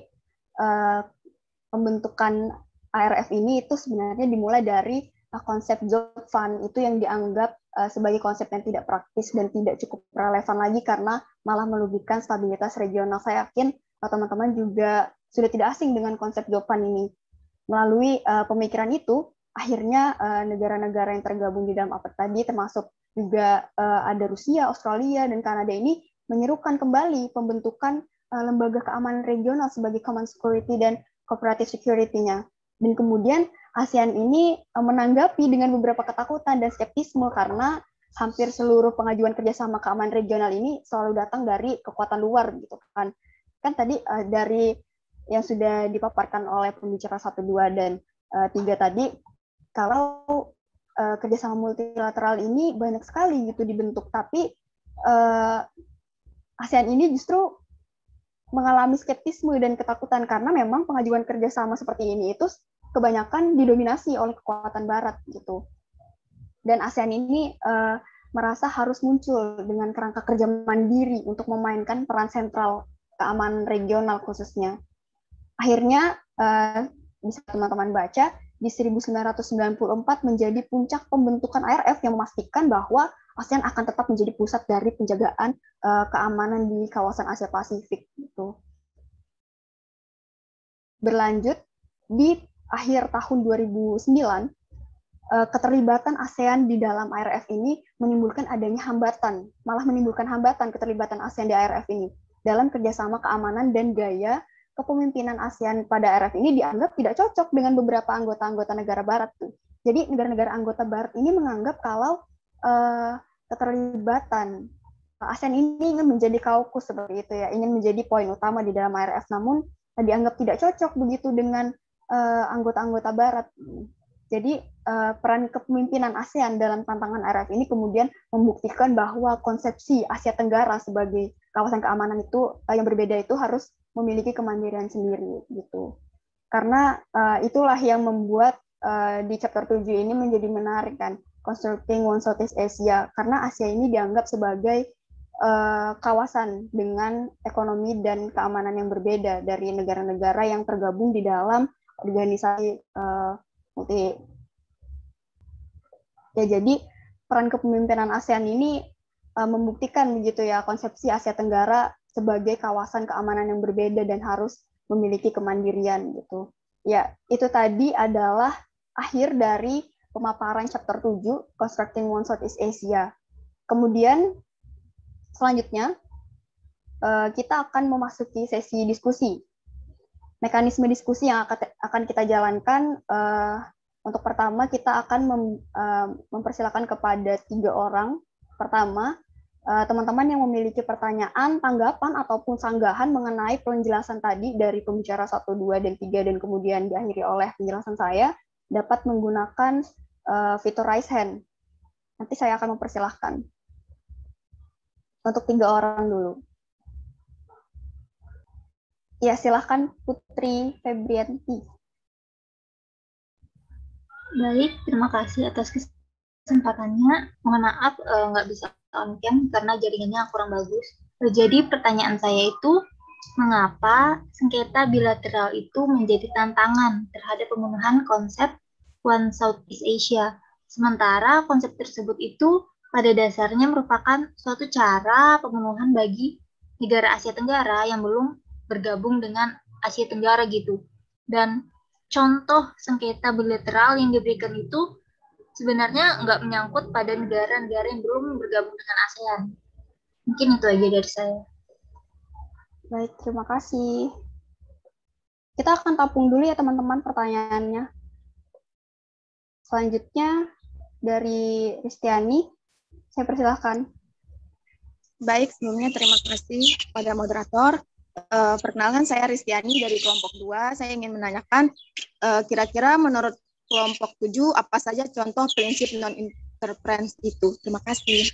pembentukan ARF ini itu sebenarnya dimulai dari konsep Job-Fund itu yang dianggap sebagai konsep yang tidak praktis dan tidak cukup relevan lagi karena malah merugikan stabilitas regional. Saya yakin teman-teman juga sudah tidak asing dengan konsep Job-Fund ini. Melalui pemikiran itu, akhirnya negara-negara yang tergabung di dalam APEC tadi, termasuk juga ada Rusia, Australia, dan Kanada ini menyerukan kembali pembentukan lembaga keamanan regional sebagai common security dan cooperative security-nya. Dan kemudian ASEAN ini menanggapi dengan beberapa ketakutan dan skeptisme karena hampir seluruh pengajuan kerjasama keamanan regional ini selalu datang dari kekuatan luar gitu kan. Kan tadi dari yang sudah dipaparkan oleh pembicara 1, 2, dan 3 tadi, kalau kerjasama multilateral ini banyak sekali gitu dibentuk, tapi ASEAN ini justru mengalami skeptisme dan ketakutan karena memang pengajuan kerjasama seperti ini itu kebanyakan didominasi oleh kekuatan Barat gitu. Dan ASEAN ini merasa harus muncul dengan kerangka kerja mandiri untuk memainkan peran sentral keamanan regional khususnya. Akhirnya bisa teman-teman baca di 1994 menjadi puncak pembentukan ARF yang memastikan bahwa ASEAN akan tetap menjadi pusat dari penjagaan keamanan di kawasan Asia Pasifik gitu. Berlanjut di akhir tahun 2009, keterlibatan ASEAN di dalam ARF ini menimbulkan adanya hambatan, malah menimbulkan hambatan keterlibatan ASEAN di ARF ini dalam kerjasama keamanan, dan gaya kepemimpinan ASEAN pada ARF ini dianggap tidak cocok dengan beberapa anggota-anggota negara Barat. Jadi negara-negara anggota Barat ini menganggap kalau keterlibatan ASEAN ini ingin menjadi kaukus seperti itu ya, ingin menjadi poin utama di dalam ARF, namun dianggap tidak cocok begitu dengan anggota-anggota Barat. Jadi peran kepemimpinan ASEAN dalam tantangan ARF ini kemudian membuktikan bahwa konsepsi Asia Tenggara sebagai kawasan keamanan itu yang berbeda itu harus memiliki kemandirian sendiri gitu. Karena itulah yang membuat di chapter 7 ini menjadi menarik kan, Constructing One Southeast Asia, karena Asia ini dianggap sebagai kawasan dengan ekonomi dan keamanan yang berbeda dari negara-negara yang tergabung di dalam organisasi multi. Ya, jadi peran kepemimpinan ASEAN ini membuktikan begitu ya konsepsi Asia Tenggara sebagai kawasan keamanan yang berbeda dan harus memiliki kemandirian gitu. Ya, itu tadi adalah akhir dari pemaparan chapter 7 Constructing One Southeast Asia. Kemudian selanjutnya kita akan memasuki sesi diskusi. Mekanisme diskusi yang akan kita jalankan, untuk pertama kita akan mempersilakan kepada 3 orang. Pertama, teman-teman yang memiliki pertanyaan, tanggapan, ataupun sanggahan mengenai penjelasan tadi dari pembicara 1, 2, dan 3, dan kemudian diakhiri oleh penjelasan saya, dapat menggunakan fitur raise hand. Nanti saya akan mempersilahkan. Untuk 3 orang dulu. Ya, silahkan Putri Febrianti. Baik, terima kasih atas kesempatannya. Mohon maaf nggak bisa on cam karena jaringannya kurang bagus. Jadi pertanyaan saya itu, mengapa sengketa bilateral itu menjadi tantangan terhadap pemenuhan konsep One Southeast Asia, sementara konsep tersebut itu pada dasarnya merupakan suatu cara pemenuhan bagi negara Asia Tenggara yang belum bergabung dengan Asia Tenggara gitu. Dan contoh sengketa bilateral yang diberikan itu sebenarnya nggak menyangkut pada negara-negara yang belum bergabung dengan ASEAN. Mungkin itu aja dari saya. Baik, terima kasih. Kita akan tampung dulu ya teman-teman pertanyaannya. Selanjutnya dari Ristiani, saya persilahkan. Baik, sebelumnya terima kasih kepada moderator. Perkenalkan, saya Ristiani dari kelompok 2. Saya ingin menanyakan, kira-kira menurut kelompok 7, apa saja contoh prinsip non-interference itu? Terima kasih.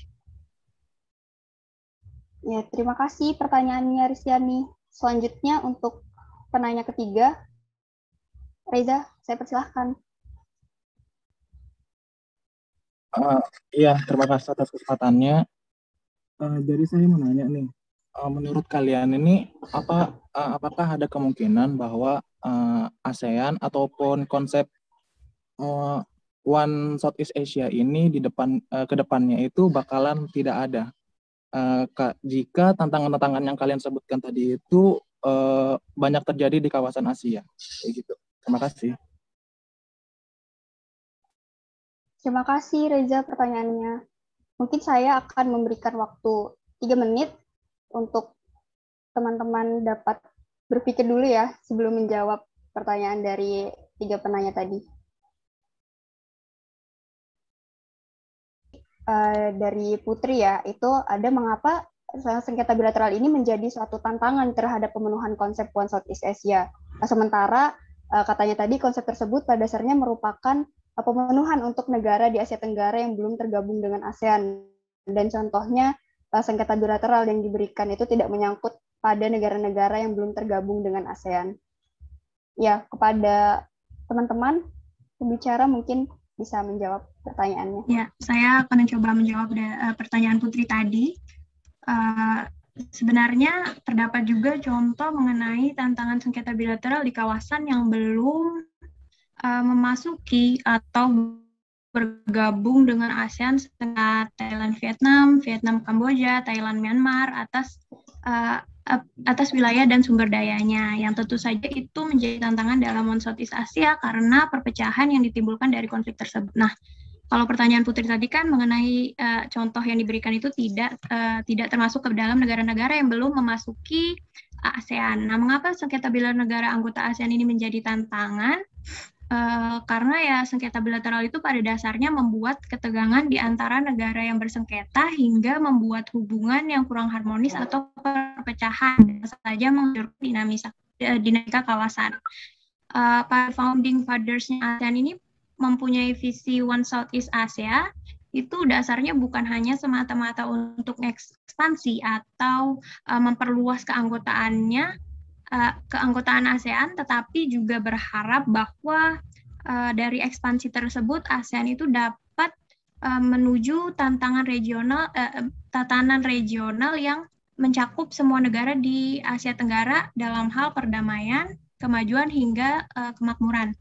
Ya, terima kasih pertanyaannya Ristiani. Selanjutnya untuk penanya ketiga, Reza, saya persilahkan. Iya, terima kasih atas kesempatannya. Jadi saya mau nanya nih, menurut kalian ini apakah ada kemungkinan bahwa ASEAN ataupun konsep One Southeast Asia ini ke depannya itu bakalan tidak ada jika tantangan-tantangan yang kalian sebutkan tadi itu banyak terjadi di kawasan Asia, kayak gitu. Terima kasih. Terima kasih Reza pertanyaannya. Mungkin saya akan memberikan waktu 3 menit untuk teman-teman dapat berpikir dulu ya sebelum menjawab pertanyaan dari 3 penanya tadi. Dari Putri ya, itu ada mengapa sengketa bilateral ini menjadi suatu tantangan terhadap pemenuhan konsep One Southeast Asia. Sementara katanya tadi konsep tersebut pada dasarnya merupakan pemenuhan untuk negara di Asia Tenggara yang belum tergabung dengan ASEAN. Dan contohnya sengketa bilateral yang diberikan itu tidak menyangkut pada negara-negara yang belum tergabung dengan ASEAN. Ya, kepada teman-teman pembicara mungkin bisa menjawab pertanyaannya. Ya, saya akan mencoba menjawab pertanyaan Putri tadi. Sebenarnya terdapat juga contoh mengenai tantangan sengketa bilateral di kawasan yang belum memasuki atau bergabung dengan ASEAN seperti Thailand, Vietnam, Kamboja, Thailand, Myanmar atas wilayah dan sumber dayanya, yang tentu saja itu menjadi tantangan dalam One Southeast Asia karena perpecahan yang ditimbulkan dari konflik tersebut. Nah, kalau pertanyaan Putri tadi kan mengenai contoh yang diberikan itu tidak termasuk ke dalam negara-negara yang belum memasuki ASEAN. Nah, mengapa sengketa bilateral negara anggota ASEAN ini menjadi tantangan? Karena ya sengketa bilateral itu pada dasarnya membuat ketegangan di antara negara yang bersengketa hingga membuat hubungan yang kurang harmonis atau perpecahan saja menunjukkan dinamika kawasan. Para founding fathers-nya ASEAN ini mempunyai visi One Southeast Asia, itu dasarnya bukan hanya semata-mata untuk ekspansi atau memperluas keanggotaan ASEAN, tetapi juga berharap bahwa dari ekspansi tersebut ASEAN itu dapat menuju tatanan regional yang mencakup semua negara di Asia Tenggara dalam hal perdamaian, kemajuan hingga kemakmuran.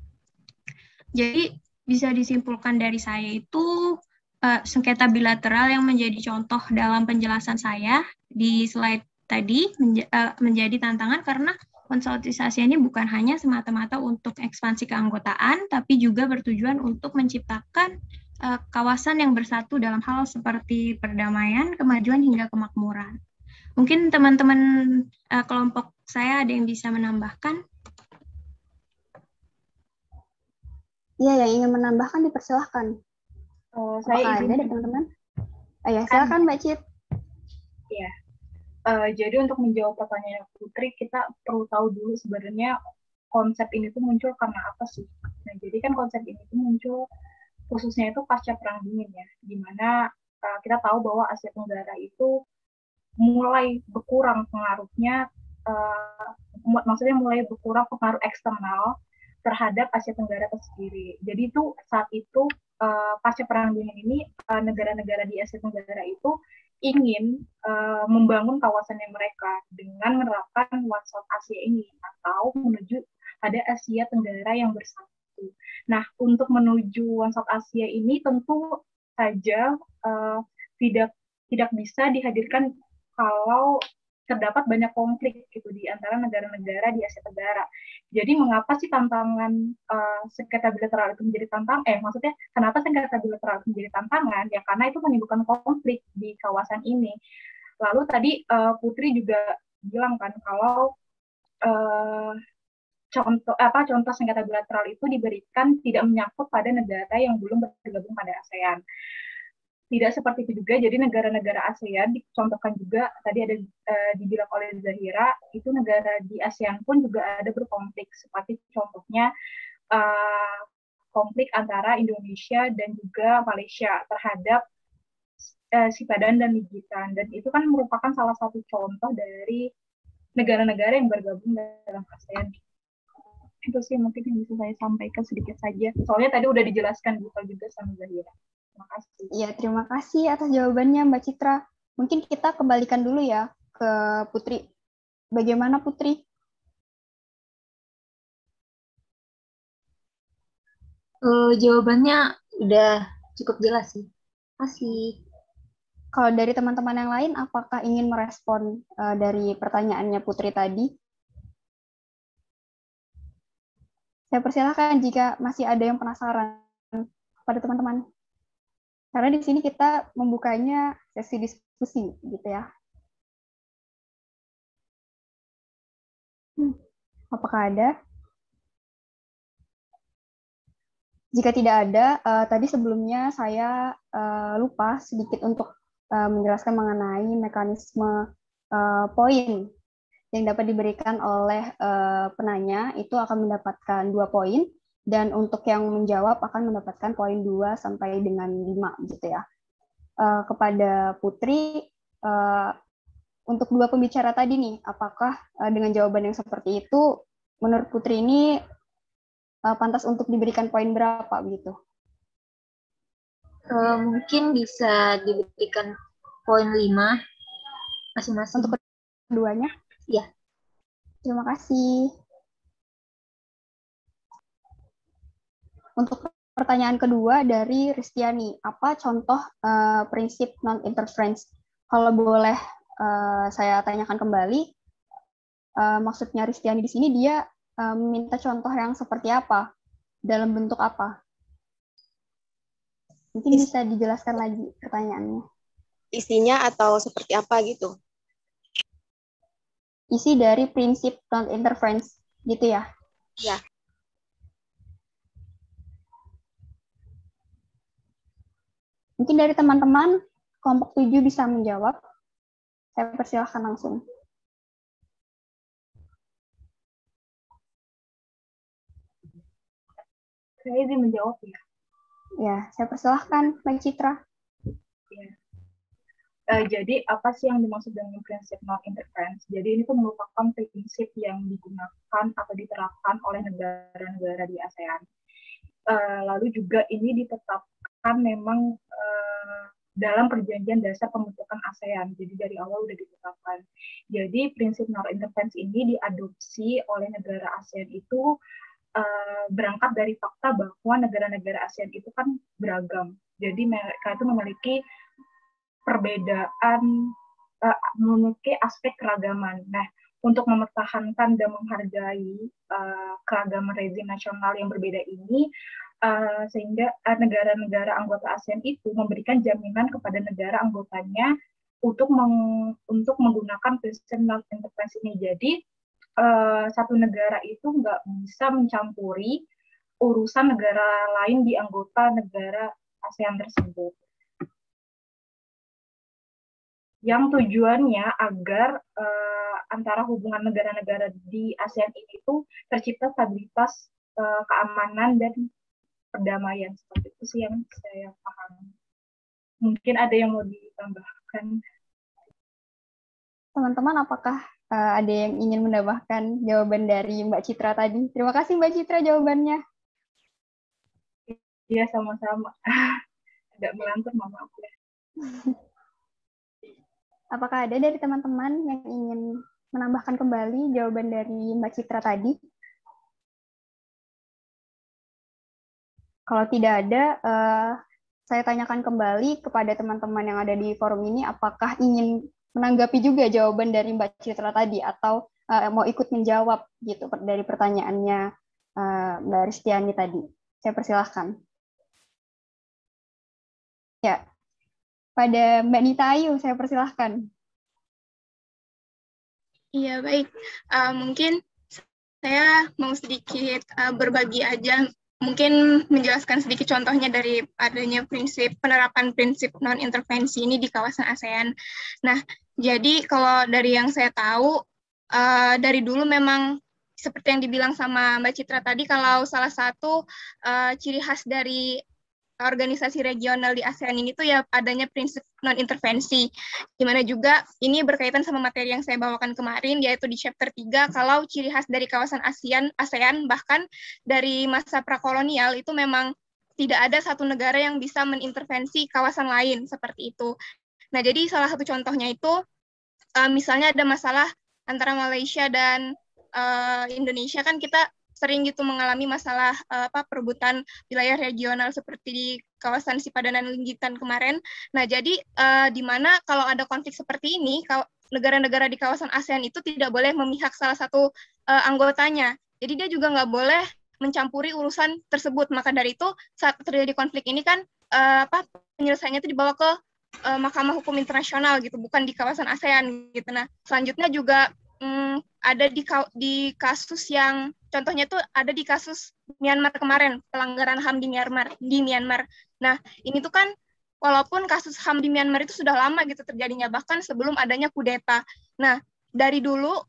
Jadi bisa disimpulkan dari saya itu sengketa bilateral yang menjadi contoh dalam penjelasan saya di slide tadi menjadi tantangan karena One Southeast Asia ini bukan hanya semata-mata untuk ekspansi keanggotaan, tapi juga bertujuan untuk menciptakan kawasan yang bersatu dalam hal seperti perdamaian, kemajuan hingga kemakmuran. Mungkin teman-teman kelompok saya ada yang bisa menambahkan? Iya, yang ingin menambahkan dipersilahkan. Apakah ada dari teman-teman? Ya, silakan Mbak Cit. Iya. Jadi untuk menjawab pertanyaan Putri, kita perlu tahu dulu sebenarnya konsep ini tuh muncul karena apa sih? Nah, jadi kan konsep ini tuh muncul khususnya itu pasca Perang Dingin ya, di mana kita tahu bahwa Asia Tenggara itu mulai berkurang pengaruhnya, maksudnya mulai berkurang pengaruh eksternal terhadap Asia Tenggara itu sendiri. Jadi itu saat itu pasca Perang Dingin ini negara-negara di Asia Tenggara itu ingin membangun kawasannya mereka dengan menerapkan One South Asia ini atau menuju pada Asia Tenggara yang bersatu. Nah, untuk menuju One South Asia ini tentu saja tidak bisa dihadirkan kalau terdapat banyak konflik gitu di antara negara-negara di Asia Tenggara. Jadi mengapa sih tantangan sengketa bilateral itu menjadi tantangan? Maksudnya kenapa sengketa bilateral itu menjadi tantangan? Ya karena itu menimbulkan konflik di kawasan ini. Lalu tadi Putri juga bilang kan kalau contoh sengketa bilateral itu diberikan tidak menyangkut pada negara yang belum bergabung pada ASEAN. Tidak seperti itu juga, jadi negara-negara ASEAN dicontohkan juga, tadi ada dibilang oleh Zahira, itu negara di ASEAN pun juga ada berkonflik, seperti contohnya konflik antara Indonesia dan juga Malaysia terhadap Sipadan dan Ligitan, dan itu kan merupakan salah satu contoh dari negara-negara yang bergabung dalam ASEAN. Itu sih mungkin yang bisa saya sampaikan sedikit saja, soalnya tadi udah dijelaskan juga sama Zahira. Terima kasih. Ya, terima kasih atas jawabannya Mbak Citra. Mungkin kita kembalikan dulu ya ke Putri. Bagaimana Putri? Jawabannya udah cukup jelas sih. Terima kasih. Kalau dari teman-teman yang lain, apakah ingin merespon dari pertanyaannya Putri tadi? Saya persilahkan jika masih ada yang penasaran pada teman-teman. Karena di sini kita membukanya sesi diskusi, gitu ya. Apakah ada? Jika tidak ada, tadi sebelumnya saya lupa sedikit untuk menjelaskan mengenai mekanisme poin yang dapat diberikan oleh penanya, itu akan mendapatkan 2 poin. Dan untuk yang menjawab akan mendapatkan poin 2 sampai dengan 5 gitu ya. Kepada Putri, untuk 2 pembicara tadi nih, apakah dengan jawaban yang seperti itu, menurut Putri ini pantas untuk diberikan poin berapa begitu? Mungkin bisa diberikan poin 5 masing-masing. Untuk keduanya? Iya. Terima kasih. Untuk pertanyaan kedua dari Ristiani, apa contoh prinsip non-interference? Kalau boleh saya tanyakan kembali, maksudnya Ristiani di sini dia meminta contoh yang seperti apa, dalam bentuk apa? Mungkin bisa dijelaskan lagi pertanyaannya. Isinya atau seperti apa gitu? Isi dari prinsip non-interference, gitu ya? Ya. Mungkin dari teman-teman, kelompok 7 bisa menjawab. Saya persilahkan langsung. Saya izin menjawab ya. Ya, saya persilahkan Mbak Citra. Ya. Jadi apa sih yang dimaksud dengan prinsip non-interference? Jadi ini tuh merupakan prinsip yang digunakan atau diterapkan oleh negara-negara di ASEAN. Lalu juga ini ditetapkan memang dalam perjanjian dasar pembentukan ASEAN. Jadi dari awal udah ditetapkan. Jadi prinsip non-interference ini diadopsi oleh negara ASEAN itu berangkat dari fakta bahwa negara-negara ASEAN itu kan beragam. Jadi mereka itu memiliki perbedaan, memiliki aspek keragaman. Nah, untuk mempertahankan dan menghargai keragaman rezim nasional yang berbeda ini, sehingga negara-negara anggota ASEAN itu memberikan jaminan kepada negara anggotanya untuk menggunakan prinsip non-interference ini. Jadi satu negara itu nggak bisa mencampuri urusan negara lain di anggota negara ASEAN tersebut. Yang tujuannya agar antara hubungan negara-negara di ASEAN ini itu tercipta stabilitas, keamanan, dan perdamaian. Seperti itu sih yang saya pahami. Mungkin ada yang mau ditambahkan. Teman-teman, apakah ada yang ingin menambahkan jawaban dari Mbak Citra tadi? Terima kasih Mbak Citra jawabannya. Iya, sama-sama. Agak melantur, maaf ya. Apakah ada dari teman-teman yang ingin menambahkan kembali jawaban dari Mbak Citra tadi? Kalau tidak ada, saya tanyakan kembali kepada teman-teman yang ada di forum ini, apakah ingin menanggapi juga jawaban dari Mbak Citra tadi, atau mau ikut menjawab gitu dari pertanyaannya Mbak Ristiani tadi. Saya persilahkan. Ya, pada Mbak Nita Ayu, saya persilahkan. Iya, baik. Mungkin saya mau sedikit berbagi aja, mungkin menjelaskan sedikit contohnya dari adanya penerapan prinsip non-intervensi ini di kawasan ASEAN. Nah, jadi kalau dari yang saya tahu, dari dulu memang seperti yang dibilang sama Mbak Citra tadi, kalau salah satu ciri khas dari organisasi regional di ASEAN ini tuh ya adanya prinsip non-intervensi. Dimana juga ini berkaitan sama materi yang saya bawakan kemarin, yaitu di chapter 3, kalau ciri khas dari kawasan ASEAN bahkan dari masa prakolonial itu memang tidak ada satu negara yang bisa mengintervensi kawasan lain seperti itu. Nah, jadi salah satu contohnya itu, misalnya ada masalah antara Malaysia dan Indonesia, kan kita sering gitu mengalami masalah perebutan wilayah regional seperti di kawasan Sipadanan Linggitan kemarin. Nah, jadi di mana kalau ada konflik seperti ini, negara-negara di kawasan ASEAN itu tidak boleh memihak salah satu anggotanya. Jadi dia juga nggak boleh mencampuri urusan tersebut. Maka dari itu saat terjadi konflik ini kan penyelesaiannya itu dibawa ke Mahkamah Hukum Internasional gitu, bukan di kawasan ASEAN gitu. Nah, selanjutnya juga ada di kasus yang contohnya tuh ada di kasus Myanmar kemarin, pelanggaran HAM di Myanmar. Nah, ini tuh kan walaupun kasus HAM di Myanmar itu sudah lama gitu terjadinya, bahkan sebelum adanya kudeta. Nah, dari dulu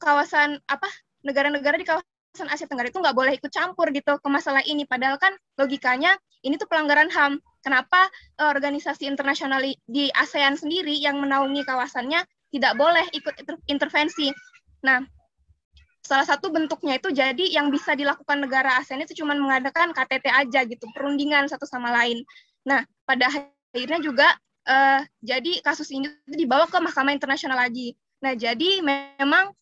negara-negara di kawasan Asia Tenggara itu nggak boleh ikut campur gitu ke masalah ini, padahal kan logikanya ini tuh pelanggaran HAM. Kenapa organisasi internasional di ASEAN sendiri yang menaungi kawasannya tidak boleh ikut intervensi? Nah, salah satu bentuknya itu jadi yang bisa dilakukan negara ASEAN itu cuma mengadakan KTT aja gitu, perundingan satu sama lain. Nah, pada akhirnya juga jadi kasus ini dibawa ke Mahkamah Internasional lagi. Nah, jadi memang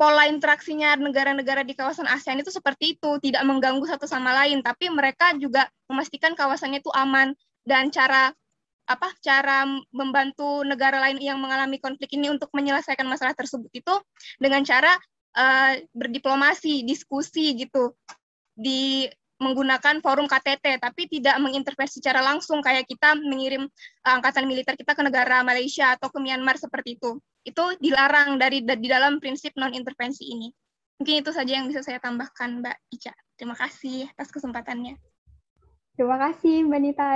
pola interaksinya negara-negara di kawasan ASEAN itu seperti itu, tidak mengganggu satu sama lain, tapi mereka juga memastikan kawasannya itu aman, dan cara membantu negara lain yang mengalami konflik ini untuk menyelesaikan masalah tersebut itu dengan cara berdiplomasi, diskusi gitu, menggunakan forum KTT, tapi tidak mengintervensi secara langsung kayak kita mengirim angkatan militer kita ke negara Malaysia atau ke Myanmar seperti itu. Itu dilarang di dalam prinsip non-intervensi ini. Mungkin itu saja yang bisa saya tambahkan, Mbak Ica. Terima kasih atas kesempatannya. Terima kasih, Mbak Nita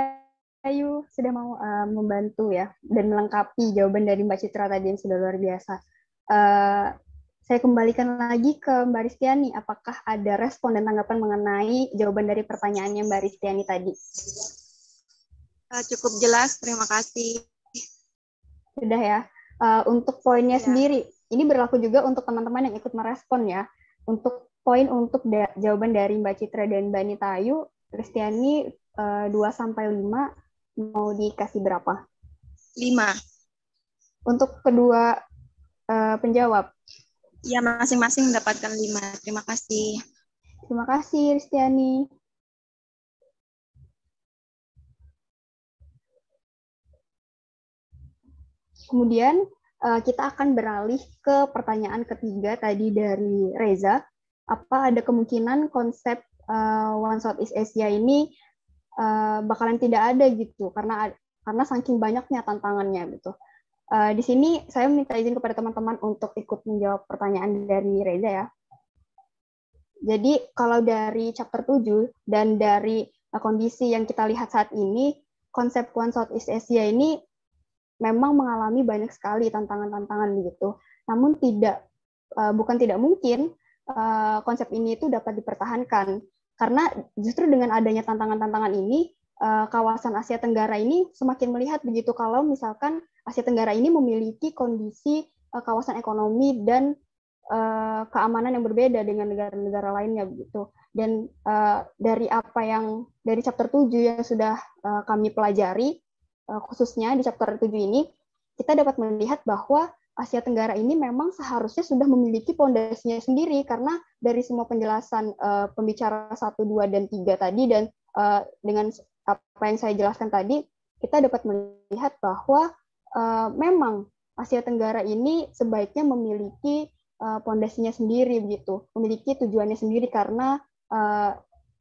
Ayu, sudah mau membantu ya dan melengkapi jawaban dari Mbak Citra tadi yang sudah luar biasa. Saya kembalikan lagi ke Mbak Ristiani. Apakah ada respon dan tanggapan mengenai jawaban dari pertanyaannya Mbak Ristiani tadi? Cukup jelas, terima kasih. Sudah ya. Untuk poinnya sendiri, ini berlaku juga untuk teman-teman yang ikut merespon ya. Untuk jawaban dari Mbak Citra dan Mbak Nita Ayu, Ristiani 2-5 mau dikasih berapa? 5. Untuk kedua penjawab? Ya, masing-masing mendapatkan 5. Terima kasih. Terima kasih, Ristiani. Kemudian kita akan beralih ke pertanyaan ketiga tadi dari Reza. Apa ada kemungkinan konsep One Southeast Asia ini bakalan tidak ada gitu karena saking banyaknya tantangannya gitu. Di sini saya minta izin kepada teman-teman untuk ikut menjawab pertanyaan dari Reza ya. Jadi kalau dari chapter 7 dan dari kondisi yang kita lihat saat ini, konsep One Southeast Asia ini memang mengalami banyak sekali tantangan-tantangan begitu. Namun bukan tidak mungkin konsep ini itu dapat dipertahankan. Karena justru dengan adanya tantangan-tantangan ini, kawasan Asia Tenggara ini semakin melihat begitu kalau misalkan Asia Tenggara ini memiliki kondisi kawasan ekonomi dan keamanan yang berbeda dengan negara-negara lainnya begitu. Dan dari chapter 7 yang sudah kami pelajari, khususnya di chapter 7 ini, kita dapat melihat bahwa Asia Tenggara ini memang seharusnya sudah memiliki pondasinya sendiri, karena dari semua penjelasan pembicara 1, 2, dan 3 tadi, dan dengan apa yang saya jelaskan tadi, kita dapat melihat bahwa memang Asia Tenggara ini sebaiknya memiliki pondasinya sendiri, begitu, memiliki tujuannya sendiri, karena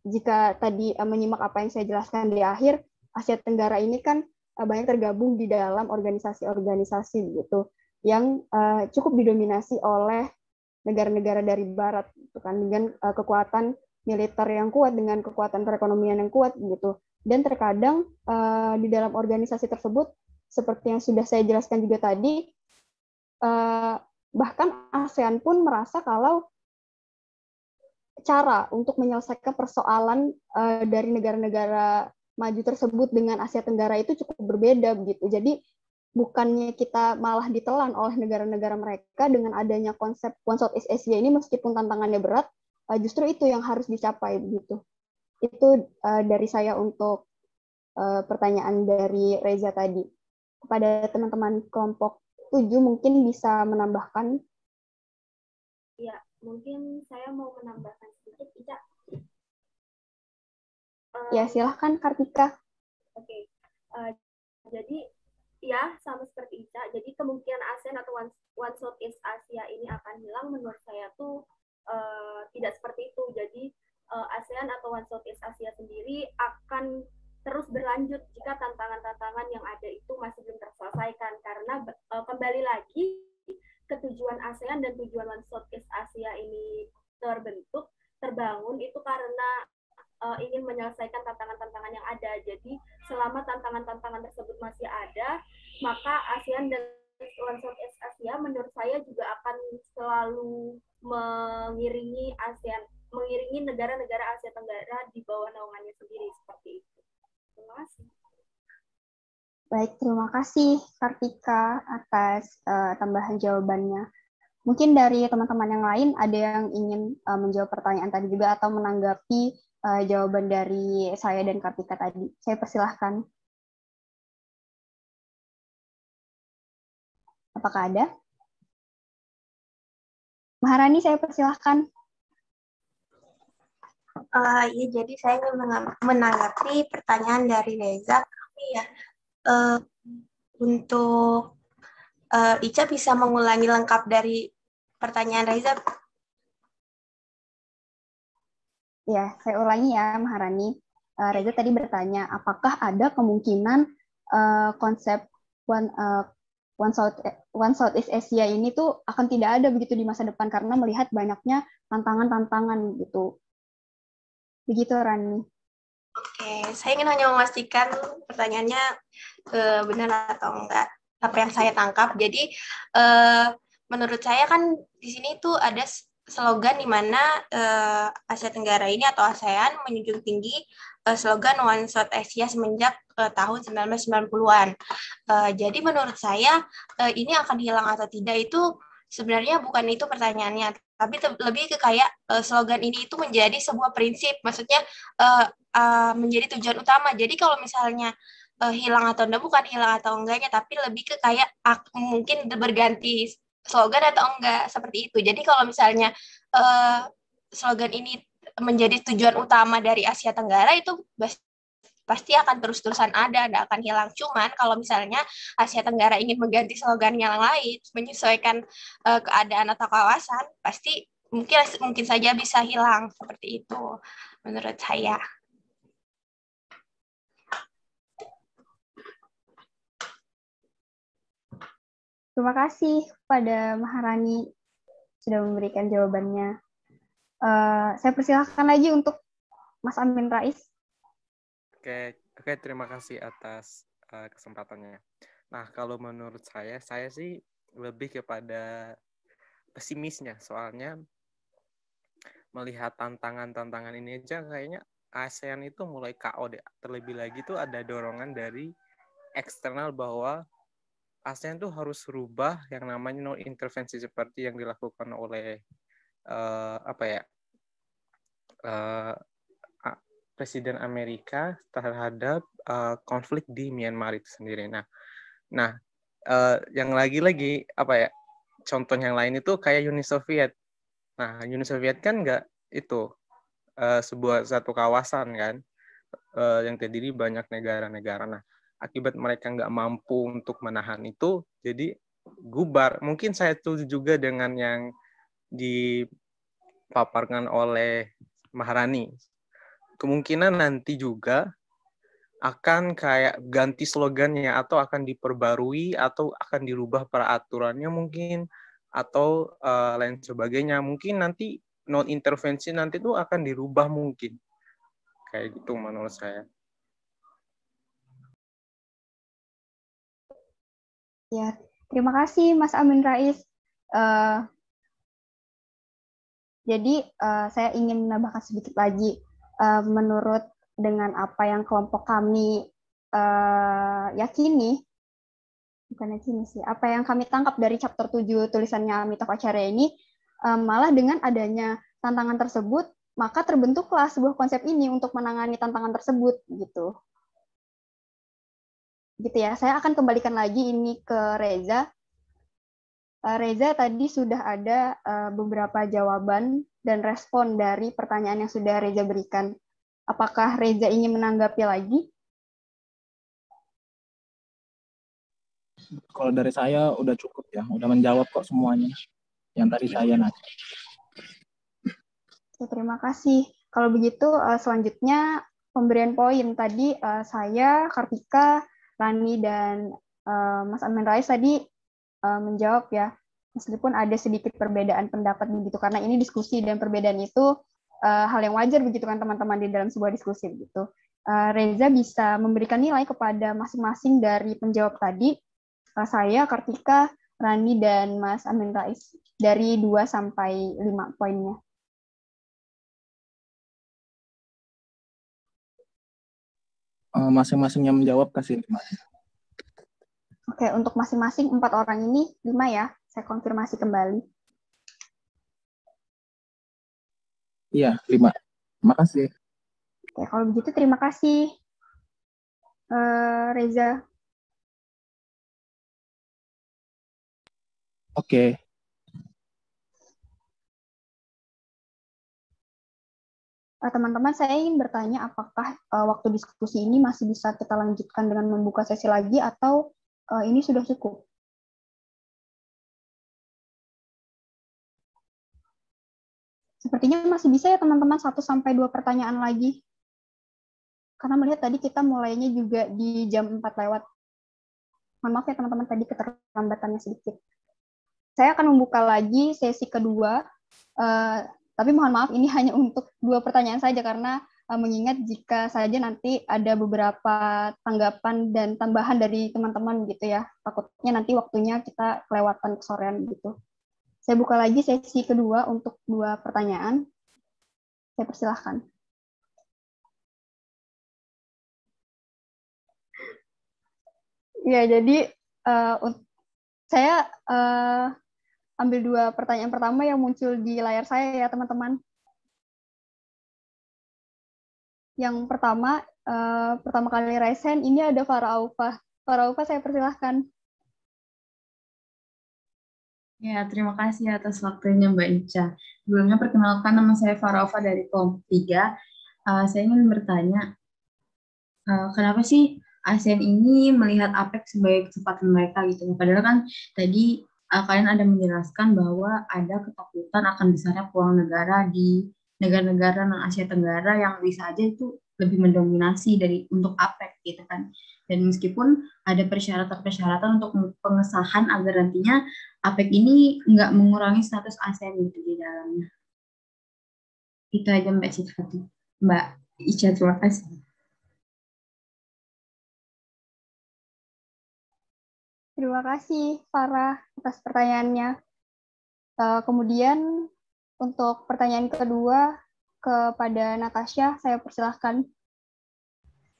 jika tadi menyimak apa yang saya jelaskan di akhir, Asia Tenggara ini kan banyak tergabung di dalam organisasi-organisasi gitu, yang cukup didominasi oleh negara-negara dari Barat, gitu kan, dengan kekuatan militer yang kuat, dengan kekuatan perekonomian yang kuat, gitu. Dan terkadang di dalam organisasi tersebut, seperti yang sudah saya jelaskan juga tadi, bahkan ASEAN pun merasa kalau cara untuk menyelesaikan persoalan dari negara-negara maju tersebut dengan Asia Tenggara itu cukup berbeda, begitu. Jadi bukannya kita malah ditelan oleh negara-negara mereka dengan adanya konsep One Southeast Asia ini, meskipun tantangannya berat, justru itu yang harus dicapai, begitu. Itu dari saya untuk pertanyaan dari Reza tadi. Kepada teman-teman kelompok 7 mungkin bisa menambahkan. Ya, mungkin saya mau menambahkan sedikit, Ica. Ya, silahkan Kartika. Oke. Jadi ya, sama seperti Ica. Jadi kemungkinan ASEAN atau One Southeast Asia ini akan hilang, menurut saya tuh tidak seperti itu. Jadi ASEAN atau One Southeast Asia sendiri akan terus berlanjut jika tantangan-tantangan yang ada itu masih belum terselesaikan. Karena kembali lagi ke tujuan ASEAN dan tujuan One Southeast Asia ini terbangun itu karena ingin menyelesaikan tantangan-tantangan yang ada. Jadi selama tantangan-tantangan tersebut masih ada, maka ASEAN dan One Southeast Asia menurut saya juga akan selalu mengiringi negara-negara Asia Tenggara di bawah naungannya sendiri, seperti itu. Terima kasih. Baik, terima kasih Kartika atas tambahan jawabannya. Mungkin dari teman-teman yang lain ada yang ingin menjawab pertanyaan tadi juga atau menanggapi jawaban dari saya dan Kartika tadi. Saya persilahkan. Apakah ada? Maharani, saya persilahkan. Ya, jadi saya ingin menanggapi pertanyaan dari Reza. Ya, untuk Ica bisa mengulangi lengkap dari pertanyaan Reza? Ya, saya ulangi ya, Maharani. Reza tadi bertanya, apakah ada kemungkinan konsep One Southeast Asia ini tuh akan tidak ada begitu di masa depan karena melihat banyaknya tantangan-tantangan gitu. Begitu, Rani. Oke, saya ingin hanya memastikan pertanyaannya benar atau enggak. Apa yang saya tangkap. Jadi menurut saya kan di sini tuh ada slogan di mana Asia Tenggara ini atau ASEAN menjunjung tinggi slogan One South Asia semenjak tahun 1990-an. Jadi menurut saya ini akan hilang atau tidak itu sebenarnya bukan itu pertanyaannya, tapi lebih ke kayak slogan ini itu menjadi sebuah prinsip, maksudnya menjadi tujuan utama. Jadi kalau misalnya hilang atau enggak, bukan hilang atau enggaknya, tapi lebih ke kayak mungkin berganti slogan atau enggak, seperti itu. Jadi kalau misalnya slogan ini menjadi tujuan utama dari Asia Tenggara, itu pasti akan terus-terusan ada, tidak akan hilang. Cuman kalau misalnya Asia Tenggara ingin mengganti slogan yang lain, menyesuaikan keadaan atau kawasan, pasti mungkin saja bisa hilang, seperti itu menurut saya. Terima kasih kepada Maharani sudah memberikan jawabannya. Saya persilahkan lagi untuk Mas Amin Rais. Oke, terima kasih atas kesempatannya. Nah, kalau menurut saya sih lebih kepada pesimisnya, soalnya melihat tantangan-tantangan ini aja kayaknya ASEAN itu mulai KO deh. Terlebih lagi tuh ada dorongan dari eksternal bahwa ASEAN tuh harus rubah yang namanya no intervensi seperti yang dilakukan oleh Presiden Amerika terhadap konflik di Myanmar itu sendiri. Nah, yang lagi-lagi apa ya, contoh yang lain itu kayak Uni Soviet. Nah, Uni Soviet kan nggak itu sebuah satu kawasan kan, yang terdiri banyak negara-negara. Nah, akibat mereka nggak mampu untuk menahan itu, jadi gubar. Mungkin saya setuju juga dengan yang dipaparkan oleh Maharani. Kemungkinan nanti juga akan kayak ganti slogannya, atau akan diperbarui, atau akan dirubah peraturannya mungkin, atau lain sebagainya. Mungkin nanti non intervensi nanti itu akan dirubah mungkin. Kayak gitu menurut saya. Ya, terima kasih Mas Amin Rais. Jadi saya ingin menambahkan sedikit lagi. Menurut dengan apa yang kelompok kami yakini, bukan yakini sih, apa yang kami tangkap dari chapter 7 tulisannya Amitav Acharya ini, malah dengan adanya tantangan tersebut, maka terbentuklah sebuah konsep ini untuk menangani tantangan tersebut, gitu. Gitu ya, saya akan kembalikan lagi ini ke Reza. Reza, tadi sudah ada beberapa jawaban dan respon dari pertanyaan yang sudah Reza berikan. Apakah Reza ingin menanggapi lagi? Kalau dari saya udah cukup ya, udah menjawab kok semuanya yang tadi saya nanya. Terima kasih. Kalau begitu selanjutnya pemberian poin. Tadi saya, Kartika, Rani, dan Mas Amin Rais tadi menjawab ya, meskipun ada sedikit perbedaan pendapat begitu, karena ini diskusi dan perbedaan itu hal yang wajar begitu kan teman-teman di dalam sebuah diskusi begitu. Reza bisa memberikan nilai kepada masing-masing dari penjawab tadi. Saya, Kartika, Rani, dan Mas Amin Rais dari 2 sampai 5 poinnya. Masing-masing yang menjawab kasih 5. Oke, untuk masing-masing 4 orang ini 5 ya. Saya konfirmasi kembali. Iya, 5. Terima kasih. Oke, kalau begitu terima kasih, Reza. Oke. Teman-teman, saya ingin bertanya apakah waktu diskusi ini masih bisa kita lanjutkan dengan membuka sesi lagi, atau ini sudah cukup? Sepertinya masih bisa ya teman-teman, 1 sampai 2 pertanyaan lagi. Karena melihat tadi kita mulainya juga di jam 4 lewat. Mohon maaf ya teman-teman, tadi keterlambatannya sedikit. Saya akan membuka lagi sesi kedua, tapi mohon maaf ini hanya untuk 2 pertanyaan saja, karena mengingat jika saja nanti ada beberapa tanggapan dan tambahan dari teman-teman gitu ya, takutnya nanti waktunya kita kelewatan kesorean gitu. Saya buka lagi sesi kedua untuk 2 pertanyaan. Saya persilahkan. Ya, jadi saya ambil 2 pertanyaan pertama yang muncul di layar saya ya, teman-teman. Yang pertama, pertama kali raise hand, ini ada Farah Aufa. Farah Aufa, saya persilahkan. Ya, terima kasih atas waktunya Mbak Ica. Sebelumnya perkenalkan, nama saya Farah Aufa dari kelompok 3. Saya ingin bertanya, kenapa sih ASEAN ini melihat APEC sebagai kesempatan mereka gitu? Padahal kan tadi kalian ada menjelaskan bahwa ada ketakutan akan besarnya peluang negara di negara-negara non-Asia Tenggara yang bisa aja itu lebih mendominasi untuk APEC gitu kan. Dan meskipun ada persyaratan-persyaratan untuk pengesahan agar nantinya APEC ini nggak mengurangi status ASEAN gitu di dalamnya. Itu aja Mbak Ica, terima kasih. Terima kasih, Farah, atas pertanyaannya. Kemudian, untuk pertanyaan kedua, kepada Natasha, saya persilahkan.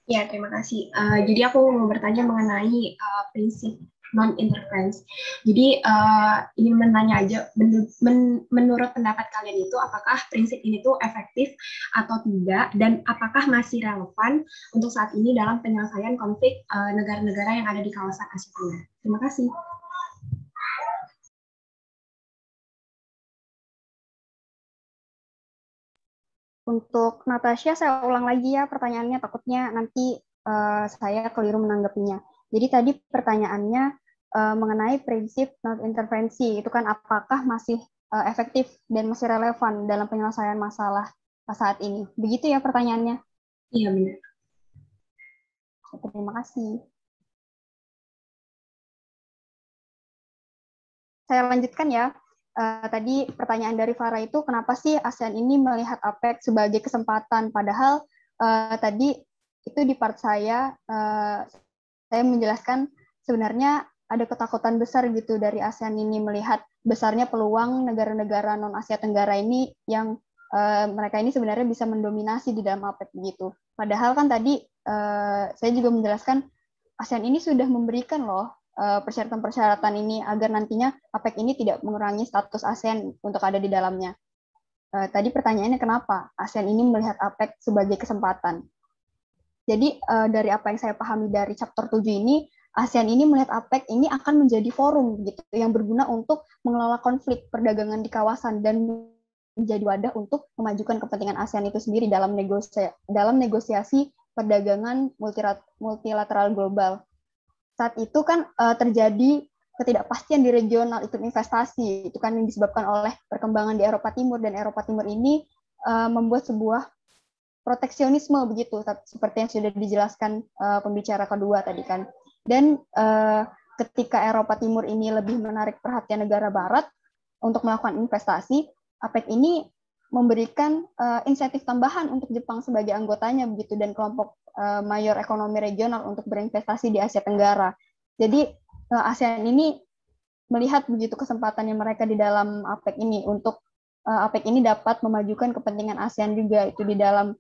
Ya, terima kasih. Jadi aku mau bertanya mengenai prinsip non-interference. Jadi ingin menanya aja, menurut pendapat kalian itu apakah prinsip ini tuh efektif atau tidak, dan apakah masih relevan untuk saat ini dalam penyelesaian konflik negara-negara yang ada di kawasan Asia Tenggara? Terima kasih. Untuk Natasha, saya ulang lagi ya pertanyaannya, takutnya nanti saya keliru menanggapinya. Jadi tadi pertanyaannya mengenai prinsip non-intervensi, itu kan apakah masih efektif dan masih relevan dalam penyelesaian masalah saat ini. Begitu ya pertanyaannya? Iya, benar. Terima kasih. Saya lanjutkan ya. Tadi pertanyaan dari Farah itu, kenapa sih ASEAN ini melihat APEC sebagai kesempatan? Padahal tadi itu di part saya menjelaskan sebenarnya ada ketakutan besar gitu dari ASEAN ini melihat besarnya peluang negara-negara non-Asia Tenggara ini yang mereka ini sebenarnya bisa mendominasi di dalam APEC gitu. Padahal kan tadi saya juga menjelaskan ASEAN ini sudah memberikan loh persyaratan-persyaratan ini agar nantinya APEC ini tidak mengurangi status ASEAN untuk ada di dalamnya. Tadi pertanyaannya kenapa ASEAN ini melihat APEC sebagai kesempatan. Jadi dari apa yang saya pahami dari chapter 7 ini, ASEAN ini melihat APEC ini akan menjadi forum gitu yang berguna untuk mengelola konflik perdagangan di kawasan dan menjadi wadah untuk memajukan kepentingan ASEAN itu sendiri dalam negosiasi perdagangan multilateral global. Saat itu kan terjadi ketidakpastian di regional iklim investasi, itu kan yang disebabkan oleh perkembangan di Eropa Timur, dan Eropa Timur ini membuat sebuah proteksionisme begitu, seperti yang sudah dijelaskan pembicara kedua tadi kan. Dan ketika Eropa Timur ini lebih menarik perhatian negara Barat untuk melakukan investasi, APEC ini memberikan insentif tambahan untuk Jepang sebagai anggotanya begitu, dan kelompok mayor ekonomi regional untuk berinvestasi di Asia Tenggara. Jadi ASEAN ini melihat begitu kesempatannya mereka di dalam APEC ini untuk APEC ini dapat memajukan kepentingan ASEAN juga itu di dalam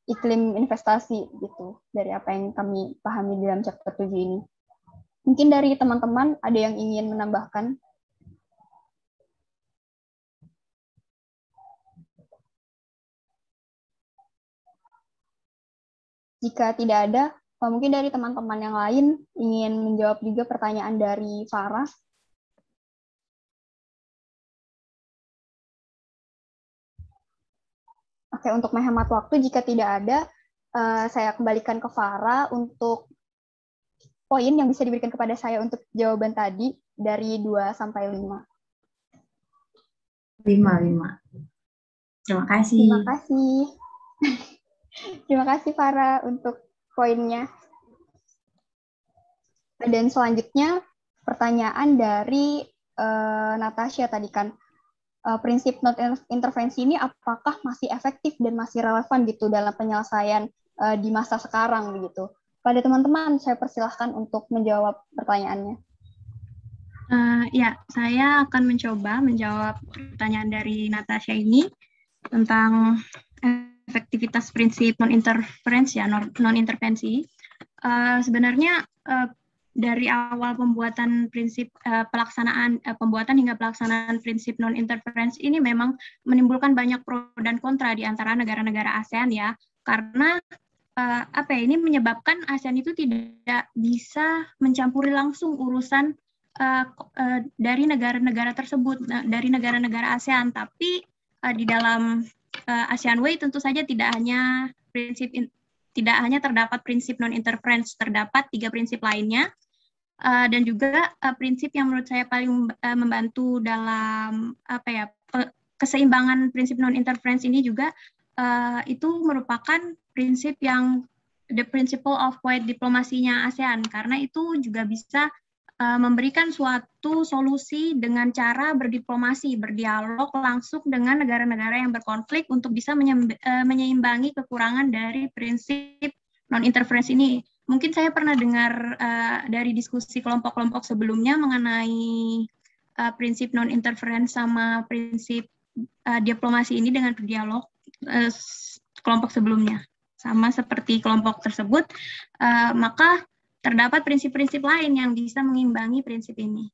iklim investasi gitu, dari apa yang kami pahami di dalam chapter 7 ini. Mungkin dari teman-teman ada yang ingin menambahkan? Jika tidak ada, mungkin dari teman-teman yang lain ingin menjawab juga pertanyaan dari Farah. Oke, untuk menghemat waktu, jika tidak ada, saya kembalikan ke Farah untuk poin yang bisa diberikan kepada saya untuk jawaban tadi dari 2 sampai 5. 5. Terima kasih. Terima kasih. Terima kasih Farah untuk poinnya. Dan selanjutnya pertanyaan dari Natasha tadi kan, prinsip non-intervensi ini apakah masih efektif dan masih relevan gitu dalam penyelesaian di masa sekarang begitu. Pada teman-teman saya persilahkan untuk menjawab pertanyaannya. Ya, saya akan mencoba menjawab pertanyaan dari Natasha ini tentang efektivitas prinsip non-interference ya, non-intervensi. Sebenarnya dari awal pembuatan prinsip pembuatan hingga pelaksanaan prinsip non-interference ini memang menimbulkan banyak pro dan kontra di antara negara-negara ASEAN ya, karena ini menyebabkan ASEAN itu tidak bisa mencampuri langsung urusan dari negara-negara tersebut, dari negara-negara ASEAN, tapi di dalam ASEAN Way tentu saja tidak hanya terdapat prinsip non-interference, terdapat 3 prinsip lainnya, dan juga prinsip yang menurut saya paling membantu dalam keseimbangan prinsip non-interference ini juga itu merupakan prinsip yang the principle of quiet diplomasinya ASEAN, karena itu juga bisa memberikan suatu solusi dengan cara berdiplomasi, berdialog langsung dengan negara-negara yang berkonflik untuk bisa menyeimbangi kekurangan dari prinsip non-interference ini. Mungkin saya pernah dengar dari diskusi kelompok-kelompok sebelumnya mengenai prinsip non-interference sama prinsip diplomasi ini dengan berdialog kelompok sebelumnya. Sama seperti kelompok tersebut, maka terdapat prinsip-prinsip lain yang bisa mengimbangi prinsip ini.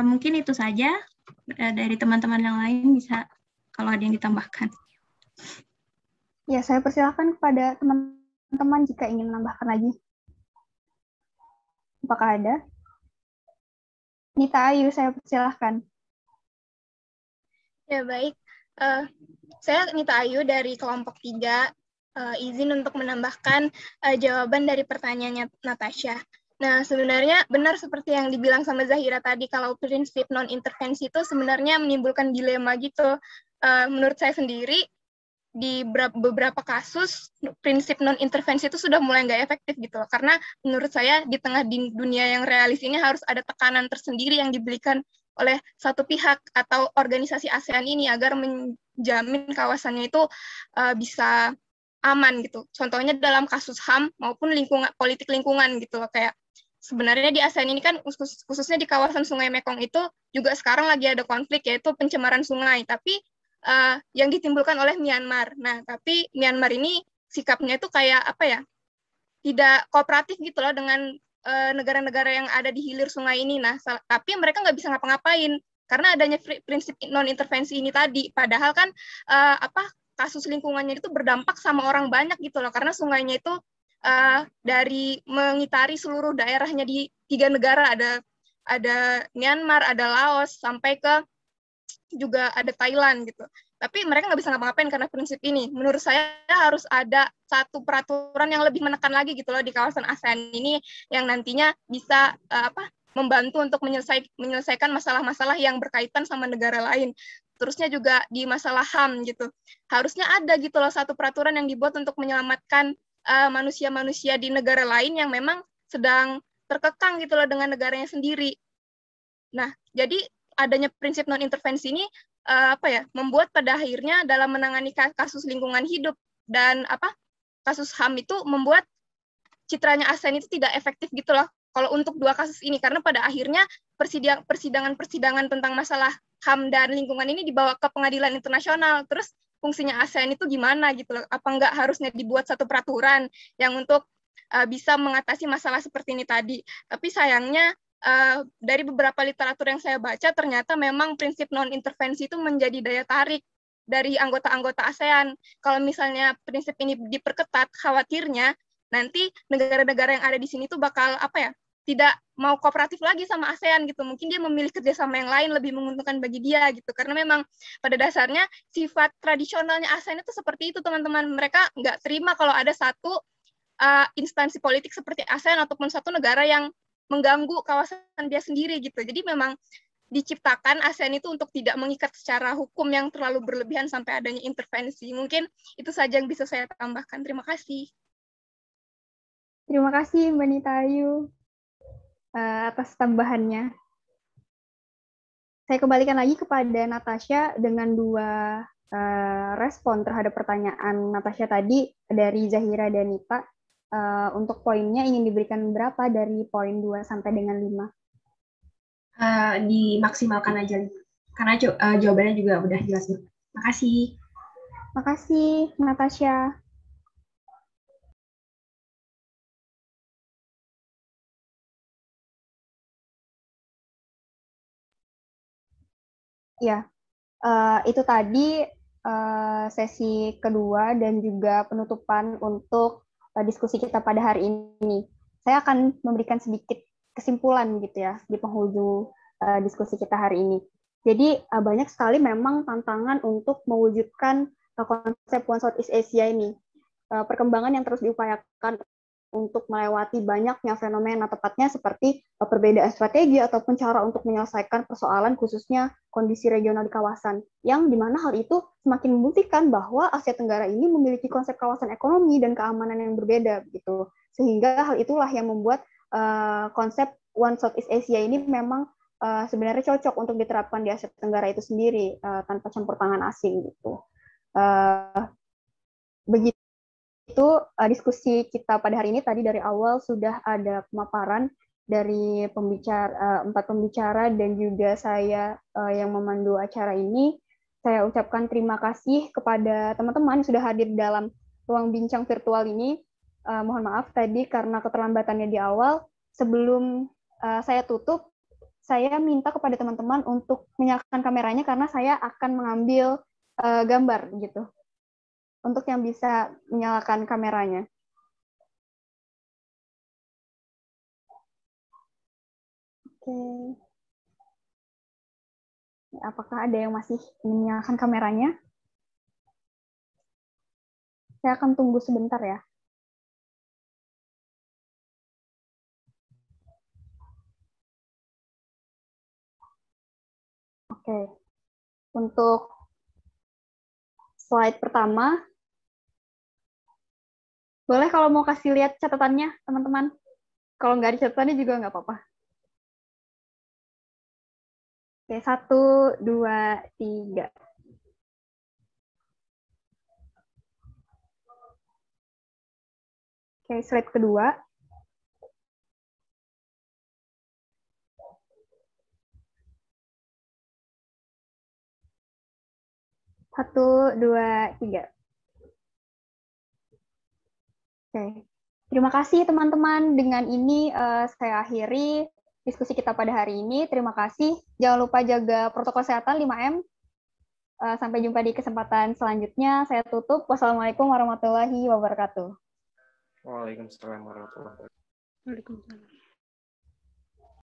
Mungkin itu saja dari teman-teman yang lain, bisa kalau ada yang ditambahkan. Ya, saya persilahkan kepada teman-teman jika ingin menambahkan lagi. Apakah ada? Nita Ayu, saya persilahkan. Ya, baik. Saya Nita Ayu dari kelompok 3. Izin untuk menambahkan jawaban dari pertanyaannya Natasha. Nah, sebenarnya benar seperti yang dibilang sama Zahira tadi, kalau prinsip non-intervensi itu sebenarnya menimbulkan dilema gitu. Menurut saya sendiri, di beberapa kasus, prinsip non-intervensi itu sudah mulai nggak efektif gitu loh. Karena menurut saya di tengah dunia yang realis ini harus ada tekanan tersendiri yang diberikan oleh satu pihak atau organisasi ASEAN ini agar menjamin kawasannya itu bisa aman gitu. Contohnya dalam kasus HAM maupun politik lingkungan gitu loh. Kayak sebenarnya di ASEAN ini kan khususnya di kawasan Sungai Mekong itu juga sekarang lagi ada konflik, yaitu pencemaran sungai. Tapi yang ditimbulkan oleh Myanmar. Nah, tapi Myanmar ini sikapnya itu kayak apa ya? Tidak kooperatif gitu loh dengan negara-negara yang ada di hilir sungai ini. Nah, tapi mereka nggak bisa ngapa-ngapain karena adanya prinsip non-intervensi ini tadi. Padahal kan kasus lingkungannya itu berdampak sama orang banyak gitu loh, karena sungainya itu dari mengitari seluruh daerahnya di 3 negara, ada Myanmar, ada Laos, sampai ke juga ada Thailand gitu. Tapi mereka nggak bisa ngapa-ngapain karena prinsip ini. Menurut saya harus ada satu peraturan yang lebih menekan lagi gitu loh di kawasan ASEAN ini, yang nantinya bisa membantu untuk menyelesaikan masalah-masalah yang berkaitan sama negara lain. Terusnya juga di masalah HAM gitu. Harusnya ada gitu loh satu peraturan yang dibuat untuk menyelamatkan manusia-manusia di negara lain yang memang sedang terkekang gitu loh dengan negaranya sendiri. Nah, jadi adanya prinsip non-intervensi ini membuat pada akhirnya dalam menangani kasus lingkungan hidup dan kasus HAM itu membuat citranya ASEAN itu tidak efektif gitu loh. Kalau untuk 2 kasus ini, karena pada akhirnya persidangan tentang masalah HAM dan lingkungan ini dibawa ke pengadilan internasional. Terus fungsinya ASEAN itu gimana gitu loh? Apa nggak harusnya dibuat satu peraturan yang untuk bisa mengatasi masalah seperti ini tadi? Tapi sayangnya dari beberapa literatur yang saya baca, ternyata memang prinsip non-intervensi itu menjadi daya tarik dari anggota-anggota ASEAN. Kalau misalnya prinsip ini diperketat, khawatirnya nanti negara-negara yang ada di sini tuh bakal tidak mau kooperatif lagi sama ASEAN gitu. Mungkin dia memilih kerjasama yang lain lebih menguntungkan bagi dia gitu. Karena memang pada dasarnya sifat tradisionalnya ASEAN itu seperti itu, teman-teman. Mereka nggak terima kalau ada satu instansi politik seperti ASEAN ataupun satu negara yang mengganggu kawasan dia sendiri gitu. Jadi memang diciptakan ASEAN itu untuk tidak mengikat secara hukum yang terlalu berlebihan sampai adanya intervensi. Mungkin itu saja yang bisa saya tambahkan. Terima kasih. Terima kasih Mbak Nita Ayu atas tambahannya. Saya kembalikan lagi kepada Natasha dengan 2 respon terhadap pertanyaan Natasha tadi dari Zahira dan Nita. Untuk poinnya ingin diberikan berapa dari poin 2 sampai dengan 5? Dimaksimalkan aja, karena jawabannya juga udah jelas. Makasih. Makasih, Natasha. Ya, itu tadi sesi kedua dan juga penutupan untuk diskusi kita pada hari ini. Saya akan memberikan sedikit kesimpulan gitu ya di penghujung diskusi kita hari ini. Jadi banyak sekali memang tantangan untuk mewujudkan konsep One Southeast Asia ini. Perkembangan yang terus diupayakan untuk melewati banyaknya fenomena, tepatnya seperti perbedaan strategi ataupun cara untuk menyelesaikan persoalan khususnya kondisi regional di kawasan, yang dimana hal itu semakin membuktikan bahwa Asia Tenggara ini memiliki konsep kawasan ekonomi dan keamanan yang berbeda gitu. Sehingga hal itulah yang membuat konsep One Southeast Asia ini memang sebenarnya cocok untuk diterapkan di Asia Tenggara itu sendiri tanpa campur tangan asing gitu. Begitu diskusi kita pada hari ini. Tadi dari awal sudah ada pemaparan dari 4 pembicara dan juga saya yang memandu acara ini. Saya ucapkan terima kasih kepada teman-teman yang sudah hadir dalam ruang bincang virtual ini. Mohon maaf tadi karena keterlambatannya di awal. sebelum saya tutup, saya minta kepada teman-teman untuk menyalakan kameranya karena saya akan mengambil gambar gitu. Untuk yang bisa menyalakan kameranya. Oke. Apakah ada yang masih ingin menyalakan kameranya? Saya akan tunggu sebentar ya. Oke. Untuk slide pertama, boleh kalau mau kasih lihat catatannya, teman-teman. Kalau nggak ada catatannya juga nggak apa-apa. Oke, 1, 2, 3. Oke, slide kedua. Satu, dua, tiga. Oke, terima kasih teman-teman. Dengan ini saya akhiri diskusi kita pada hari ini. Terima kasih. Jangan lupa jaga protokol kesehatan 5M. Sampai jumpa di kesempatan selanjutnya. Saya tutup. Wassalamualaikum warahmatullahi wabarakatuh. Waalaikumsalam warahmatullahi wabarakatuh. Waalaikumsalam.